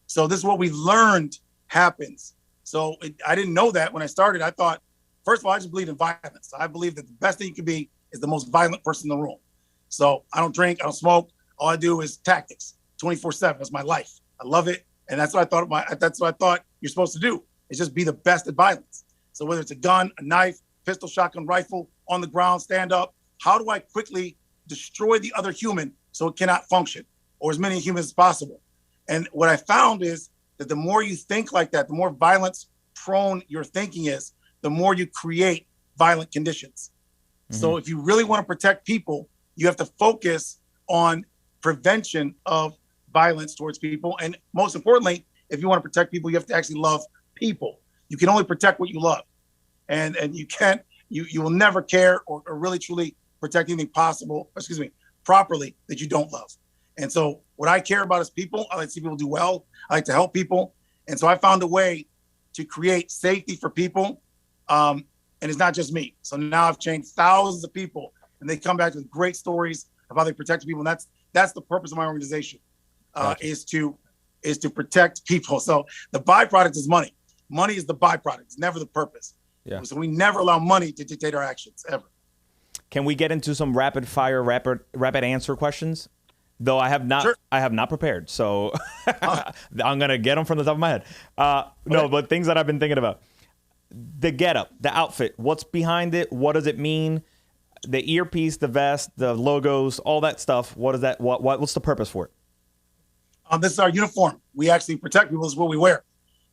[SPEAKER 3] So this is what we learned happens. So I didn't know that when I started. I thought, first of all, I just believe in violence. I believe that the best thing you can be is the most violent person in the room. So I don't drink, I don't smoke. All I do is tactics 24/7. That's my life. I love it. And that's what I thought you're supposed to do, is just be the best at violence. So whether it's a gun, a knife, pistol, shotgun, rifle, on the ground, stand up, how do I quickly destroy the other human so it cannot function, or as many humans as possible? And what I found is that the more you think like that, the more violence prone your thinking is, the more you create violent conditions. So if you really want to protect people, you have to focus on prevention of violence towards people. And most importantly, if you want to protect people, you have to actually love people. You can only protect what you love. And you can't, you will never care or really truly protect anything properly that you don't love. And so what I care about is people. I like to see people do well. I like to help people. And so I found a way to create safety for people. And it's not just me. So now I've changed thousands of people, and they come back with great stories of how they protect people. And that's the purpose of my organization, is to protect people. So the byproduct is money. Money is the byproduct. It's never the purpose. Yeah. So we never allow money to dictate our actions, ever.
[SPEAKER 1] Can we get into some rapid answer questions? Though I have not prepared, so I'm gonna get them from the top of my head. No, but things that I've been thinking about. The getup, the outfit, what's behind it? What does it mean? The earpiece, the vest, the logos, all that stuff. What is that? What's the purpose for it?
[SPEAKER 3] This is our uniform. We actually protect people. This is what we wear.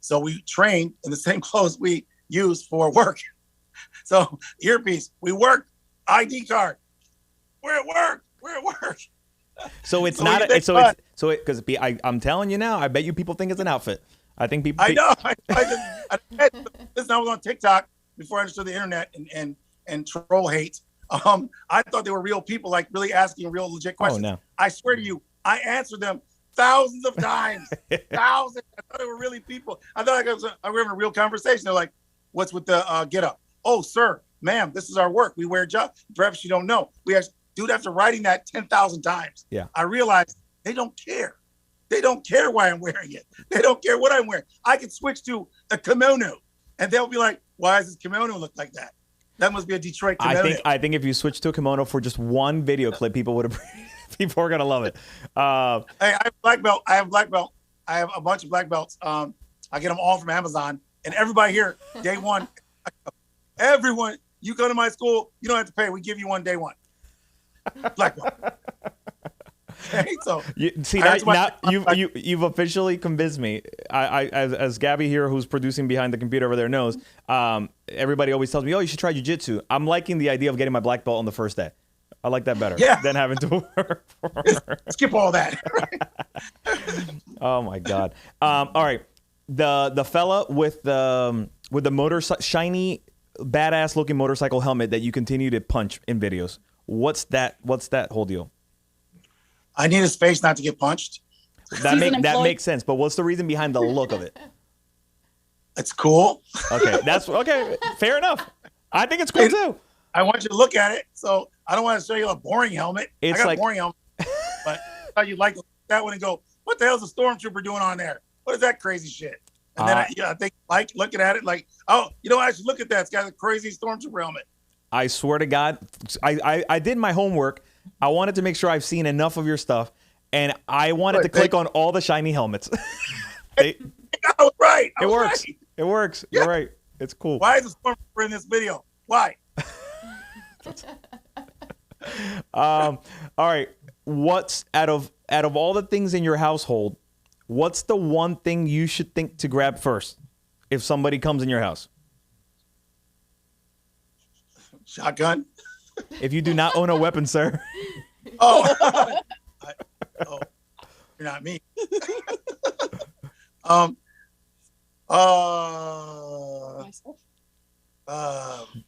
[SPEAKER 3] So we train in the same clothes we use for work. So earpiece, we work. ID card, we're at work. We're at work.
[SPEAKER 1] So it's because I'm telling you now. I bet you people think it's an outfit. I think people.
[SPEAKER 3] I know. Listen, I was on TikTok before I understood the internet and troll hate. I thought they were real people, like really asking real legit questions.
[SPEAKER 1] Oh, no.
[SPEAKER 3] I swear to you, I answered them thousands of times. Thousands. I thought they were really people. I thought I were having a real conversation. They're like, "What's with the get up?" "Oh, sir, ma'am, this is our work. We wear jobs." Perhaps you don't know. Dude, after writing that 10,000 times, I realized they don't care. They don't care why I'm wearing it. They don't care what I'm wearing. I can switch to a kimono, and they'll be like, "Why does this kimono look like that? That must be a Detroit kimono."
[SPEAKER 1] I think if you switch to a kimono for just one video clip, people are gonna love it.
[SPEAKER 3] Hey, I have black belt. I have a bunch of black belts. I get them all from Amazon, and everybody here, day one, everyone, you go to my school, you don't have to pay. We give you one day one. Black belt. Okay, so you've officially
[SPEAKER 1] convinced me. As Gabby here, who's producing behind the computer over there, knows. Everybody always tells me, "Oh, you should try jiu-jitsu." I'm liking the idea of getting my black belt on the first day. I like that better than having to work.
[SPEAKER 3] Skip all that.
[SPEAKER 1] Oh my God! All right, the fella with the shiny, badass looking motorcycle helmet that you continue to punch in videos. What's that whole deal?
[SPEAKER 3] I need his face not to get punched.
[SPEAKER 1] That makes sense. But what's the reason behind the look of it?
[SPEAKER 3] It's cool.
[SPEAKER 1] Okay, that's okay. Fair enough. I think it's cool too.
[SPEAKER 3] I want you to look at it. So I don't want to show you a boring helmet. I got a boring helmet, but I thought you'd like that one and go, "What the hell's a stormtrooper doing on there? What is that crazy shit?" And then I think looking at it like, "Oh, I should look at that. It's got a crazy stormtrooper helmet."
[SPEAKER 1] I swear to God, I did my homework. I wanted to make sure I've seen enough of your stuff, and I wanted to click on all the shiny helmets.
[SPEAKER 3] I was right.
[SPEAKER 1] It works. Right. It works. Yeah. You're right. It's cool.
[SPEAKER 3] Why is a stormtrooper in this video? Why?
[SPEAKER 1] All right. What's out of all the things in your household, what's the one thing you should think to grab first if somebody comes in your house?
[SPEAKER 3] Shotgun.
[SPEAKER 1] If you do not own a weapon, sir.
[SPEAKER 3] Oh, you're not me.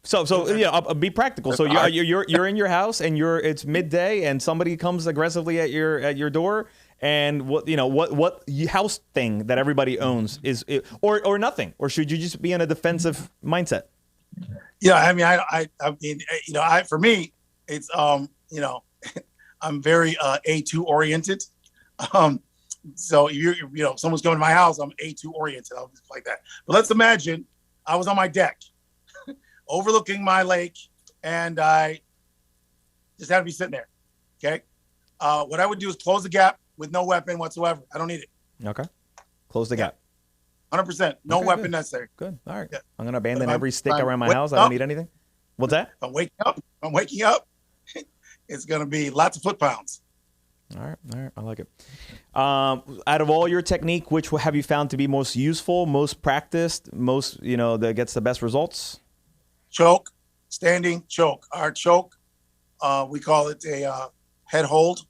[SPEAKER 1] So yeah, be practical. So you're in your house and it's midday and somebody comes aggressively at your door, and what house thing that everybody owns is it, or nothing, or should you just be in a defensive mindset?
[SPEAKER 3] Yeah, I mean, for me, it's I'm very A2 oriented. So someone's coming to my house, I'm A2 oriented. I'll just like that. But let's imagine I was on my deck, overlooking my lake, and I just had to be sitting there. Okay, what I would do is close the gap with no weapon whatsoever. I don't need it.
[SPEAKER 1] Okay, close the gap.
[SPEAKER 3] 100%. No weapon necessary.
[SPEAKER 1] Good. All right. Yeah. I'm going to abandon every stick around my house. I don't need anything. What's that?
[SPEAKER 3] If I'm waking up, it's going to be lots of foot pounds.
[SPEAKER 1] All right, I like it. Out of all your technique, which have you found to be most useful, most practiced, most, that gets the best results?
[SPEAKER 3] Choke, standing choke. Our choke, we call it a head hold.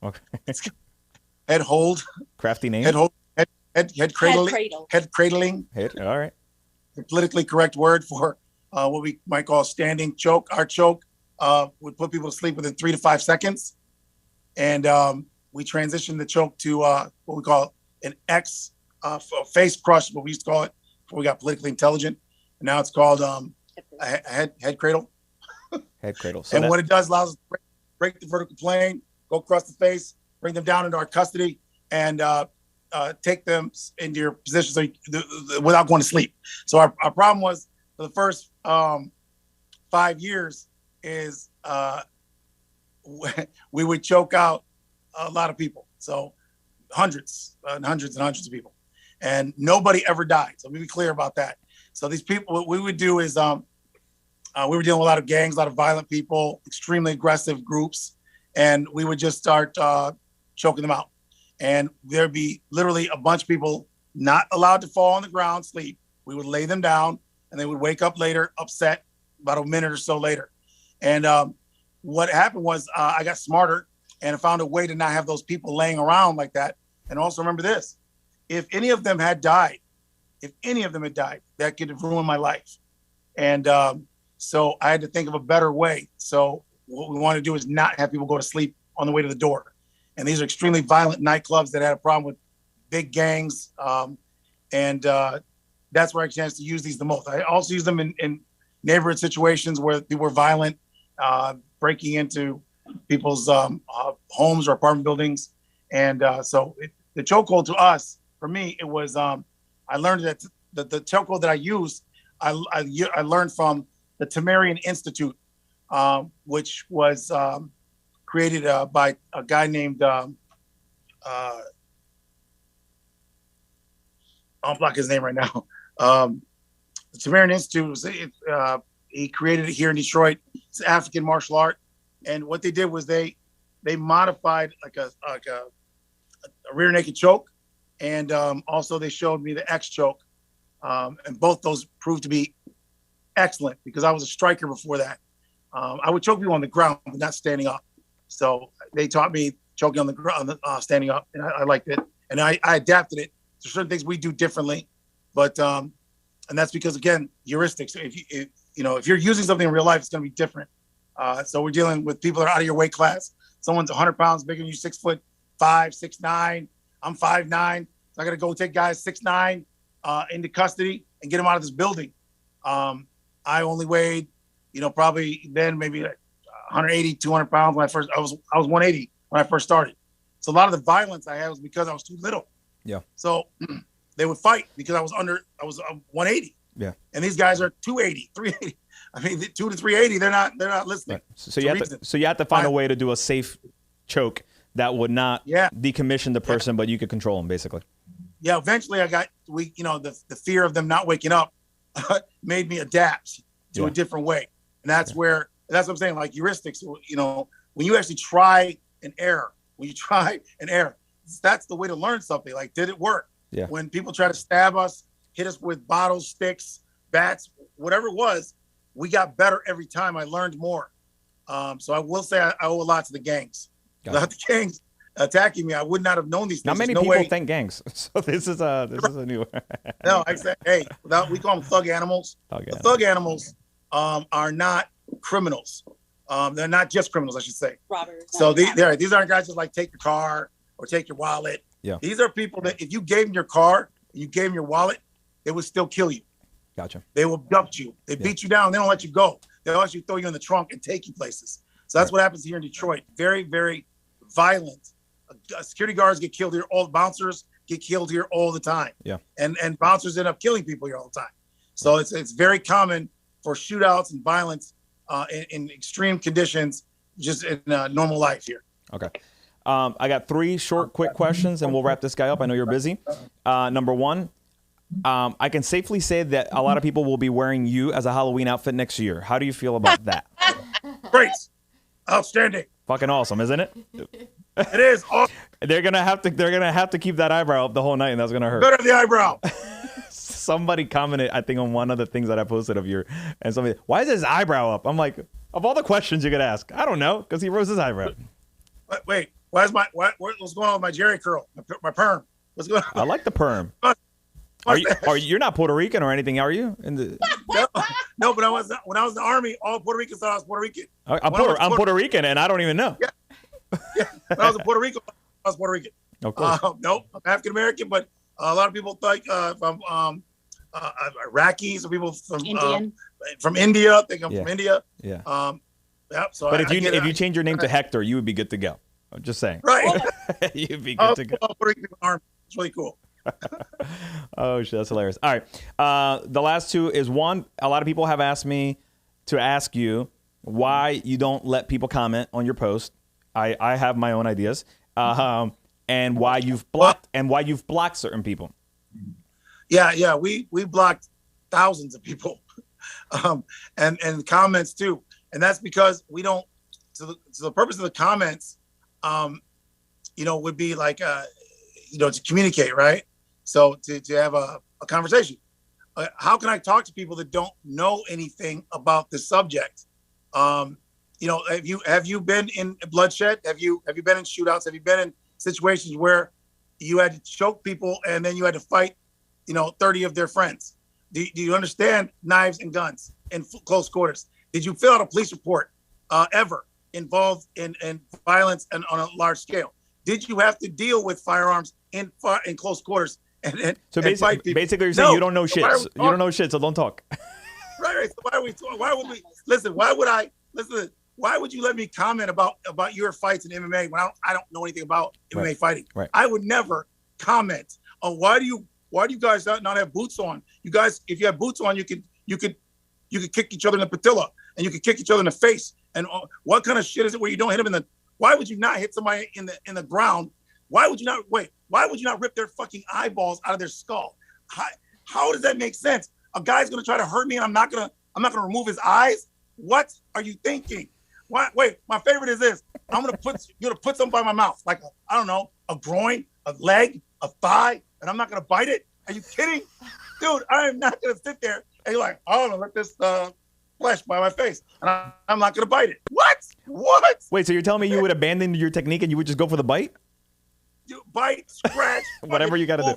[SPEAKER 1] Okay.
[SPEAKER 3] Head hold.
[SPEAKER 1] Crafty name.
[SPEAKER 3] Head hold. Head cradling.
[SPEAKER 4] cradle.
[SPEAKER 3] Head cradling.
[SPEAKER 1] All right.
[SPEAKER 3] The politically correct word for what we might call standing choke. Our choke would put people to sleep within 3 to 5 seconds. And we transitioned the choke to what we call an X face crush, what we used to call it before we got politically intelligent. And now it's called a head cradle.
[SPEAKER 1] Head cradle. So
[SPEAKER 3] and what it does allows us to break the vertical plane, go across the face, bring them down into our custody, and take them into your position without going to sleep. So our problem was for the first 5 years is we would choke out a lot of people. So hundreds and hundreds and hundreds of people. And nobody ever died. So let me be clear about that. So these people, what we would do is we were dealing with a lot of gangs, a lot of violent people, extremely aggressive groups. And we would just start choking them out. And there'd be literally a bunch of people not allowed to fall on the ground, sleep. We would lay them down and they would wake up later, upset, about a minute or so later. And what happened was I got smarter and I found a way to not have those people laying around like that. And also remember this, if any of them had died, that could have ruined my life. And so I had to think of a better way. So what we want to do is not have people go to sleep on the way to the door. And these are extremely violent nightclubs that had a problem with big gangs. And that's where I get a chance to use these the most. I also use them in neighborhood situations where people were violent, breaking into people's homes or apartment buildings. And so the chokehold to us, for me, it was, I learned that the chokehold that I use, I learned from the Tamarian Institute, which was created by a guy named, I'll block his name right now. The Tamarian Institute, he created it here in Detroit. It's African martial art. And what they did was they modified like a rear naked choke. And also they showed me the X choke. And both those proved to be excellent because I was a striker before that. I would choke people on the ground, but not standing up. So they taught me choking on the ground, standing up, and I liked it. And I adapted it to certain things we do differently. But and that's because, again, heuristics. If you're using something in real life, it's going to be different. So we're dealing with people that are out of your weight class. Someone's 100 pounds bigger than you, 6'5", 6'9". I'm 5'9". So I got to go take guys 6'9" into custody and get them out of this building. I only weighed, probably then maybe 180, 200 pounds when I was 180 when I first started. So a lot of the violence I had was because I was too little. Yeah. So they would fight because I was 180. Yeah. And these guys are 280, 380. I mean, 2 to 380, they're not listening.
[SPEAKER 1] Right. So you have to find a way to do a safe choke that would not decommission the person, but you could control them basically.
[SPEAKER 3] Yeah. Eventually the fear of them not waking up made me adapt to a different way. And that's what I'm saying. Like heuristics, when you actually try and error, that's the way to learn something. Like, did it work? Yeah. When people try to stab us, hit us with bottles, sticks, bats, whatever it was, we got better every time. I learned more. So I will say I owe a lot to the gangs. Without the gangs attacking me, I would not have known these things.
[SPEAKER 1] Not many people think gangs. So this is a new.
[SPEAKER 3] No, I said, hey, we call them thug animals. Thug animals are not criminals. They're not just criminals, I should say. Robbers. So these aren't guys just like take your car or take your wallet. Yeah. These are people that if you gave them your car, you gave them your wallet, they would still kill you.
[SPEAKER 1] Gotcha.
[SPEAKER 3] They will abduct you. They beat you down. They don't let you go. They'll actually throw you in the trunk and take you places. So that's what happens here in Detroit. Very, very violent. Security guards get killed here. All the bouncers get killed here all the time. Yeah. And bouncers end up killing people here all the time. So it's very common for shootouts and violence in extreme conditions, just in normal life here.
[SPEAKER 1] Okay. I got 3 short, quick questions, and we'll wrap this guy up. I know you're busy. Number 1, I can safely say that a lot of people will be wearing you as a Halloween outfit next year. How do you feel about that?
[SPEAKER 3] Great. Outstanding.
[SPEAKER 1] Fucking awesome, isn't it?
[SPEAKER 3] It is awesome.
[SPEAKER 1] They're gonna have to keep that eyebrow up the whole night, and that's gonna hurt.
[SPEAKER 3] Better than the eyebrow.
[SPEAKER 1] Somebody commented, I think, on one of the things that I posted of your, and somebody, why is his eyebrow up? I'm like, of all the questions you could ask, I don't know, because he rose his eyebrow.
[SPEAKER 3] Wait, what's going on with my Jerry curl, my perm? What's going on?
[SPEAKER 1] I like the perm. You're not Puerto Rican or anything, are you?
[SPEAKER 3] No, but when I was in the Army, all Puerto Ricans thought I was Puerto Rican.
[SPEAKER 1] I'm Puerto Rican, and I don't even know.
[SPEAKER 3] Yeah. When I was in Puerto Rico, I was Puerto Rican.
[SPEAKER 1] Of course.
[SPEAKER 3] No, I'm African American, but a lot of people think I'm Iraqi, some people from India think I'm from India.
[SPEAKER 1] Yeah.
[SPEAKER 3] Yeah. So
[SPEAKER 1] but if you change your name to Hector, you would be good to go. I'm just saying.
[SPEAKER 3] Right.
[SPEAKER 1] You'd be good to go.
[SPEAKER 3] Puerto Rican Army. It's really cool.
[SPEAKER 1] Oh shit, that's hilarious. All right. The last two is one. A lot of people have asked me to ask you why you don't let people comment on your post. I have my own ideas. And why you've blocked certain people. Yeah. We blocked thousands of people, and comments too. And that's because we don't. So the purpose of the comments, would be like, to communicate, right? So to have a conversation. How can I talk to people that don't know anything about the subject? Have you been in bloodshed? Have you been in shootouts? Have you been in situations where you had to choke people and then you had to fight, 30 of their friends? Do you understand knives and guns in close quarters? Did you fill out a police report ever involved in violence and on a large scale? Did you have to deal with firearms in close quarters? So basically, you're saying you don't know shit. You don't know shit, so don't talk.
[SPEAKER 3] Right. So why would we listen? Why would you let me comment about your fights in MMA when I don't know anything about MMA fighting?
[SPEAKER 1] Right.
[SPEAKER 3] I would never comment on why do you guys not have boots on? You guys, if you have boots on, you could kick each other in the patella and you could kick each other in the face. And what kind of shit is it where you don't hit them in the? Why would you not hit somebody in the ground? Why would you not Why would you not rip their fucking eyeballs out of their skull? How does that make sense? A guy's gonna try to hurt me and I'm not gonna remove his eyes? What are you thinking? Wait, my favorite is this. You're gonna put something by my mouth, like a groin, a leg, a thigh, and I'm not gonna bite it? Are you kidding? Dude, I am not gonna sit there and you're like, I'm gonna let this flesh by my face, and I'm not gonna bite it. What?
[SPEAKER 1] Wait, so you're telling me you would abandon your technique and you would just go for the bite?
[SPEAKER 3] You bite, scratch,
[SPEAKER 1] whatever you gotta do.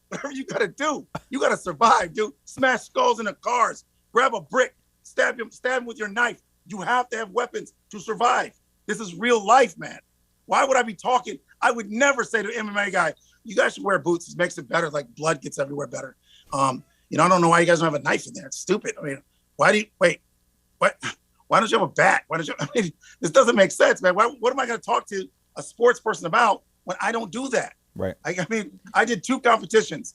[SPEAKER 3] Whatever you gotta do. You gotta survive, dude. Smash skulls into cars, grab a brick, stab him with your knife. You have to have weapons to survive. This is real life, man. Why would I be talking? I would never say to an MMA guy, you guys should wear boots. It makes it better. Like blood gets everywhere better. I don't know why you guys don't have a knife in there. It's stupid. I mean, why don't you have a bat? This doesn't make sense, man. What am I going to talk to a sports person about when I don't do that?
[SPEAKER 1] Right.
[SPEAKER 3] I did 2 competitions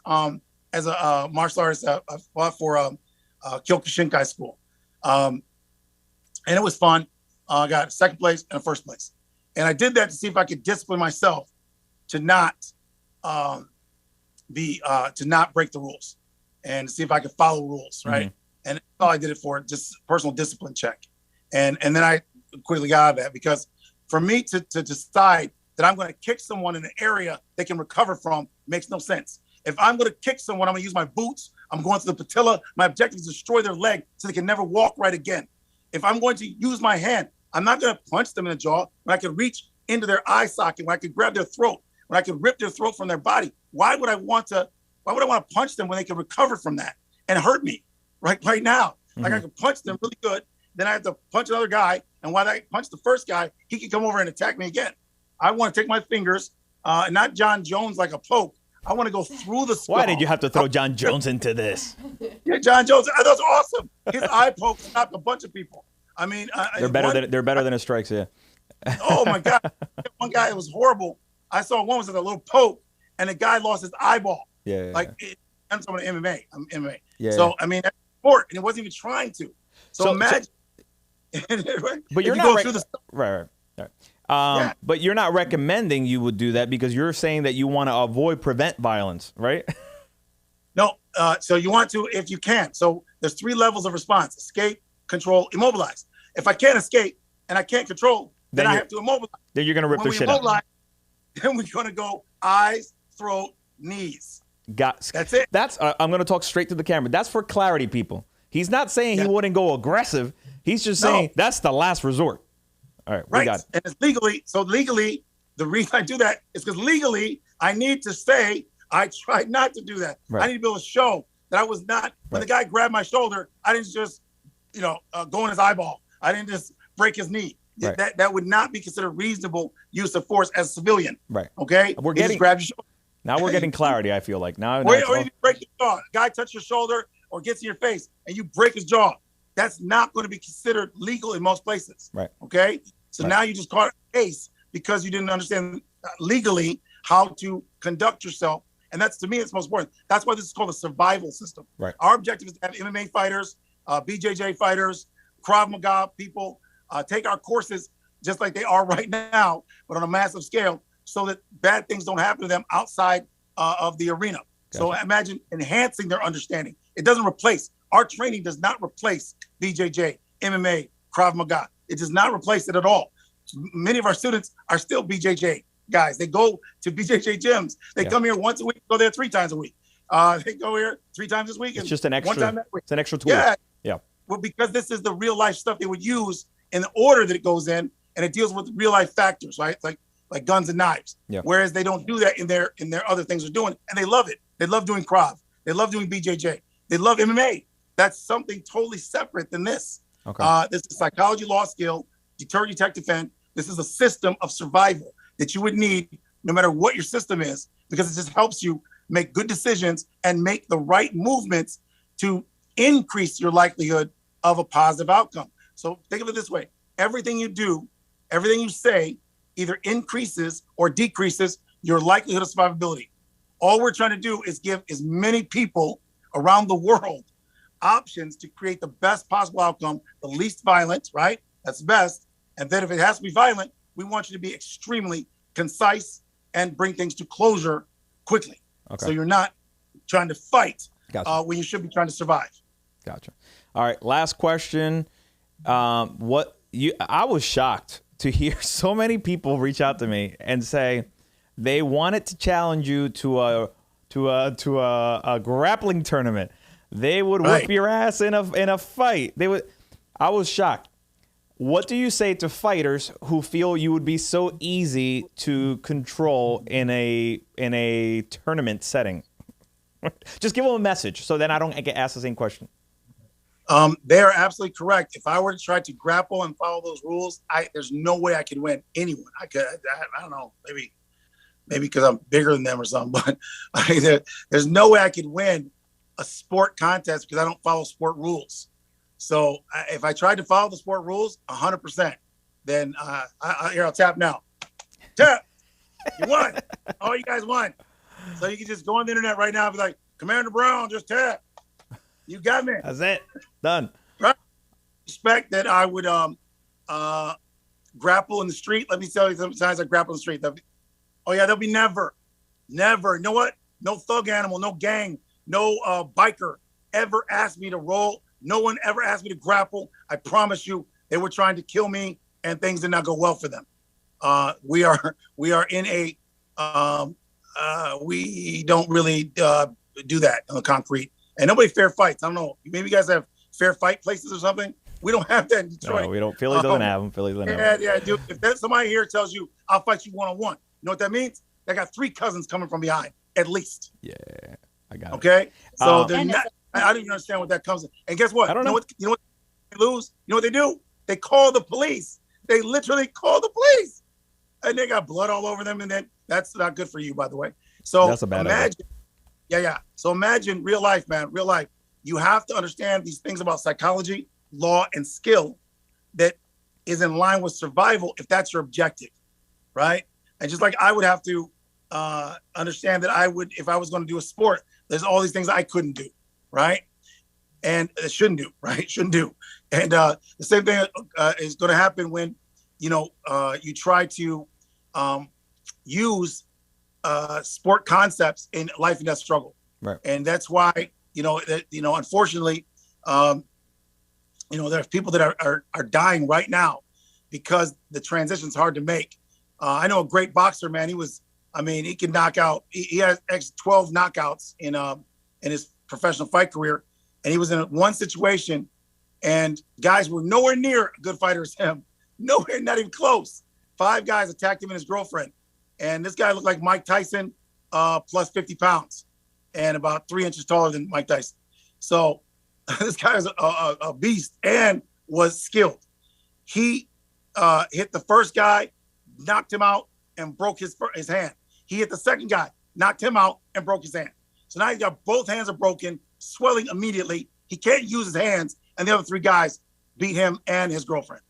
[SPEAKER 3] as a martial artist. I fought for Kyokushinkai school. And it was fun. I got 2nd place and 1st place. And I did that to see if I could discipline myself to not break the rules and to see if I could follow rules, right? Mm-hmm. And that's all I did it for, just personal discipline check. And then I quickly got out of that, because for me to decide that I'm going to kick someone in an area they can recover from makes no sense. If I'm going to kick someone, I'm going to use my boots. I'm going to the patella. My objective is to destroy their leg so they can never walk right again. If I'm going to use my hand, I'm not going to punch them in the jaw when I can reach into their eye socket, when I can grab their throat, when I can rip their throat from their body. Why would I want to punch them when they can recover from that and hurt me right now? Mm-hmm. Like I can punch them really good. Then I have to punch another guy. And while I punch the first guy, he can come over and attack me again. I want to take my fingers, not John Jones like a poke. I want to go through the skull.
[SPEAKER 1] Why did you have to throw John Jones into this?
[SPEAKER 3] Yeah, John Jones. That's awesome. His eye poke stopped a bunch of people. I mean,
[SPEAKER 1] they're better than his strikes. Yeah.
[SPEAKER 3] Oh my God! One guy, it was horrible. I saw one was like a little poke, and the guy lost his eyeball.
[SPEAKER 1] Yeah.
[SPEAKER 3] I'm talking MMA. I'm MMA.
[SPEAKER 1] Yeah.
[SPEAKER 3] So I mean, that's sport, and it wasn't even trying to. So imagine.
[SPEAKER 1] But you're not right. Yeah. But you're not recommending you would do that, because you're saying that you want to prevent violence, right?
[SPEAKER 3] No. So you want to, if you can. So there's 3 levels of response: escape, control, immobilize. If I can't escape and I can't control, then I have to immobilize.
[SPEAKER 1] Then you're gonna rip
[SPEAKER 3] When
[SPEAKER 1] their
[SPEAKER 3] we
[SPEAKER 1] shit out.
[SPEAKER 3] immobilize, then we're gonna go eyes, throat, knees. That's it.
[SPEAKER 1] That's I'm gonna talk straight to the camera. That's for clarity, people. He's not saying he wouldn't go aggressive. He's just saying that's the last resort. All right, we got it.
[SPEAKER 3] And it's legally. So legally, the reason I do that is because legally, I need to say I tried not to do that.
[SPEAKER 1] Right.
[SPEAKER 3] I need to be able to show that I was not. When the guy grabbed my shoulder, I didn't just, go in his eyeball. I didn't just break his knee.
[SPEAKER 1] Right.
[SPEAKER 3] That would not be considered reasonable use of force as a civilian.
[SPEAKER 1] Right.
[SPEAKER 3] Okay.
[SPEAKER 1] We're
[SPEAKER 3] He
[SPEAKER 1] getting
[SPEAKER 3] just grabbed your shoulder.
[SPEAKER 1] now. We're getting clarity. I feel like now.
[SPEAKER 3] Or you break your jaw. Guy touch your shoulder or gets in your face and you break his jaw. That's not going to be considered legal in most places.
[SPEAKER 1] Right.
[SPEAKER 3] Okay. So now you just caught a case because you didn't understand legally how to conduct yourself. And that's, to me, it's most important. That's why this is called a survival system.
[SPEAKER 1] Right.
[SPEAKER 3] Our objective is to have MMA fighters, BJJ fighters, Krav Maga people take our courses just like they are right now, but on a massive scale, so that bad things don't happen to them outside of the arena. Gotcha. So imagine enhancing their understanding. It doesn't replace. Our training does not replace BJJ, MMA, Krav Maga. It does not replace it at all. Many of our students are still BJJ guys. They go to BJJ gyms. They come here once a week, go there 3 times a week. They go here 3 times this week.
[SPEAKER 1] It's just an extra.
[SPEAKER 3] 1 time that week.
[SPEAKER 1] It's an extra tool.
[SPEAKER 3] Yeah. Well, because this is the real life stuff they would use in the order that it goes in, and it deals with real life factors, right? It's like guns and knives. Yeah. Whereas they don't do that in their other things they're doing, and they love it. They love doing Krav. They love doing BJJ. They love MMA. That's something totally separate than this.
[SPEAKER 1] Okay.
[SPEAKER 3] This is psychology, law skill, deter, detect, defend. This is a system of survival that you would need no matter what your system is, because it just helps you make good decisions and make the right movements to increase your likelihood of a positive outcome. So think of it this way. Everything you do, everything you say, either increases or decreases your likelihood of survivability. All we're trying to do is give as many people around the world options to create the best possible outcome, the least violent, right? That's best. And then if it has to be violent, we want you to be extremely concise and bring things to closure quickly. Okay. So you're not trying to fight when you should be trying to survive.
[SPEAKER 1] Gotcha. All right. Last question. I was shocked to hear so many people reach out to me and say they wanted to challenge you to a grappling tournament. They would whip your ass in a fight. I was shocked. What do you say to fighters who feel you would be so easy to control in a tournament setting? Just give them a message so then I don't get asked the same question.
[SPEAKER 3] They are absolutely correct. If I were to try to grapple and follow those rules, there's no way I could win anyone. I don't know, maybe because I'm bigger than them or something, but there's no way I could win a sport contest because I don't follow sport rules. So if I tried to follow the sport rules 100%, then I'll tap now. Tap. You won. Oh, you guys won. So you can just go on the internet right now and be like, Commander Brown, just tap. You got me.
[SPEAKER 1] That's it. Done.
[SPEAKER 3] Right. Expect that I would grapple in the street. Let me tell you, sometimes I grapple in the street. There'll be never. You know what? No thug animal, no gang, no biker ever asked me to roll. No one ever asked me to grapple. I promise you, they were trying to kill me, and things did not go well for them. We are in a we don't really do that on the concrete, and nobody fair fights. I don't know. Maybe you guys have fair fight places or something. We don't have that in Detroit.
[SPEAKER 1] No, we don't. Philly doesn't have them. Philly doesn't have them.
[SPEAKER 3] Yeah, dude. If somebody here tells you I'll fight you one-on-one, you know what that means? They got 3 cousins coming from behind, at least.
[SPEAKER 1] Yeah, I got it.
[SPEAKER 3] Okay, so they're not. I don't even understand what that comes in. And guess what?
[SPEAKER 1] I don't know.
[SPEAKER 3] You know what they lose? You know what they do? They call the police. They literally call the police. And they got blood all over them. And then that's not good for you, by the way. So
[SPEAKER 1] that's a bad
[SPEAKER 3] idea. Yeah. So imagine real life, man. Real life. You have to understand these things about psychology, law, and skill that is in line with survival if that's your objective, right? And just like I would have to understand that if I was going to do a sport, there's all these things I couldn't do. Right. And it shouldn't do. Right. Shouldn't do. And the same thing is going to happen when, you try to use sport concepts in life and death struggle.
[SPEAKER 1] Right.
[SPEAKER 3] And that's why, unfortunately, there are people that are dying right now because the transition's hard to make. I know a great boxer, man. He can knock out. He has 12 knockouts in his professional fight career, and he was in one situation, and guys were nowhere near a good fighter as him. Nowhere, not even close. 5 guys attacked him and his girlfriend, and this guy looked like Mike Tyson, plus 50 pounds, and about 3 inches taller than Mike Tyson. So this guy is a beast and was skilled. He hit the first guy, knocked him out, and broke his hand. He hit the second guy, knocked him out, and broke his hand. So now he's got both hands are broken, swelling immediately. He can't use his hands, and the other 3 guys beat him and his girlfriend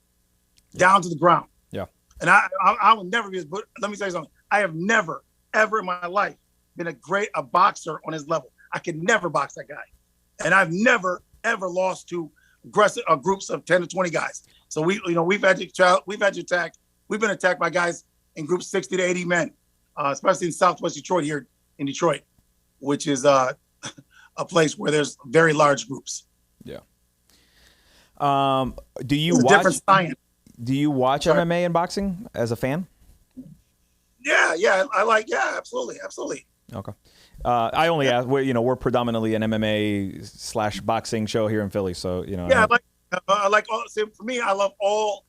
[SPEAKER 3] down to the ground.
[SPEAKER 1] Yeah.
[SPEAKER 3] And I will never be, but let me say something. I have never, ever in my life been a boxer on his level. I could never box that guy. And I've never, ever lost to aggressive groups of 10 to 20 guys. So we've been attacked by guys in groups 60 to 80 men, especially in Southwest Detroit here in Detroit, which is a place where there's very large groups.
[SPEAKER 1] Yeah. Do you
[SPEAKER 3] it's a
[SPEAKER 1] watch
[SPEAKER 3] different science.
[SPEAKER 1] Do you watch
[SPEAKER 3] Sorry.
[SPEAKER 1] MMA and boxing as a fan?
[SPEAKER 3] Yeah, absolutely.
[SPEAKER 1] Okay. I only ask. We're predominantly an MMA / boxing show here in Philly, so
[SPEAKER 3] Yeah, I like all. See, for me, I love all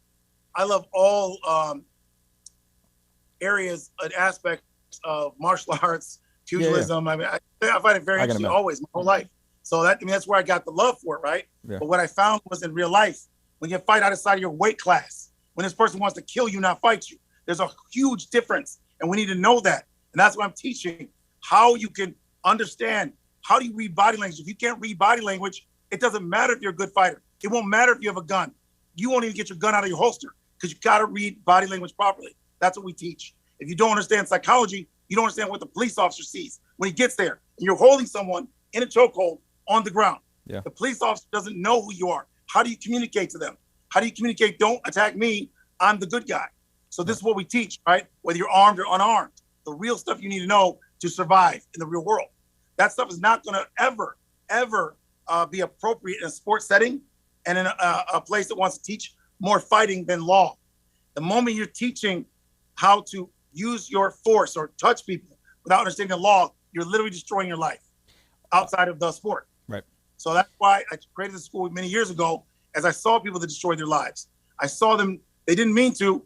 [SPEAKER 3] areas and aspects of martial arts, pugilism.
[SPEAKER 1] Yeah.
[SPEAKER 3] I mean, I find it very interesting always my whole life. So that's where I got the love for it, right?
[SPEAKER 1] Yeah.
[SPEAKER 3] But what I found was in real life, when you fight outside of your weight class, when this person wants to kill you, not fight you, there's a huge difference, and we need to know that. And that's what I'm teaching. How you can understand, how do you read body language? If you can't read body language, it doesn't matter if you're a good fighter. It won't matter if you have a gun. You won't even get your gun out of your holster because you got to read body language properly. That's what we teach. If you don't understand psychology, you don't understand what the police officer sees when he gets there and you're holding someone in a chokehold on the ground.
[SPEAKER 1] Yeah.
[SPEAKER 3] The police officer doesn't know who you are. How do you communicate to them? How do you communicate? Don't attack me. I'm the good guy. So this is what we teach, right? Whether you're armed or unarmed, the real stuff you need to know to survive in the real world. That stuff is not going to ever be appropriate in a sports setting and in a place that wants to teach more fighting than law. The moment you're teaching how to use your force or touch people without understanding the law, you're literally destroying your life outside of the sport.
[SPEAKER 1] Right.
[SPEAKER 3] So that's why I created the school many years ago, as I saw people that destroyed their lives. I saw them, they didn't mean to,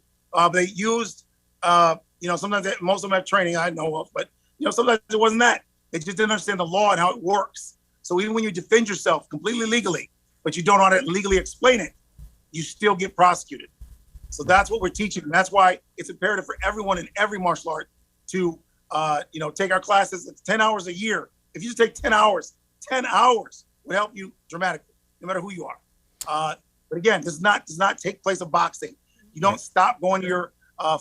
[SPEAKER 3] they used, sometimes most of them have training I know of, but sometimes it wasn't that. They just didn't understand the law and how it works. So even when you defend yourself completely legally, but you don't know how to legally explain it, you still get prosecuted. So that's what we're teaching. And that's why it's imperative for everyone in every martial art to, take our classes. It's 10 hours a year. If you just take 10 hours would help you dramatically, no matter who you are. But again, does not take place of boxing. You don't stop going to your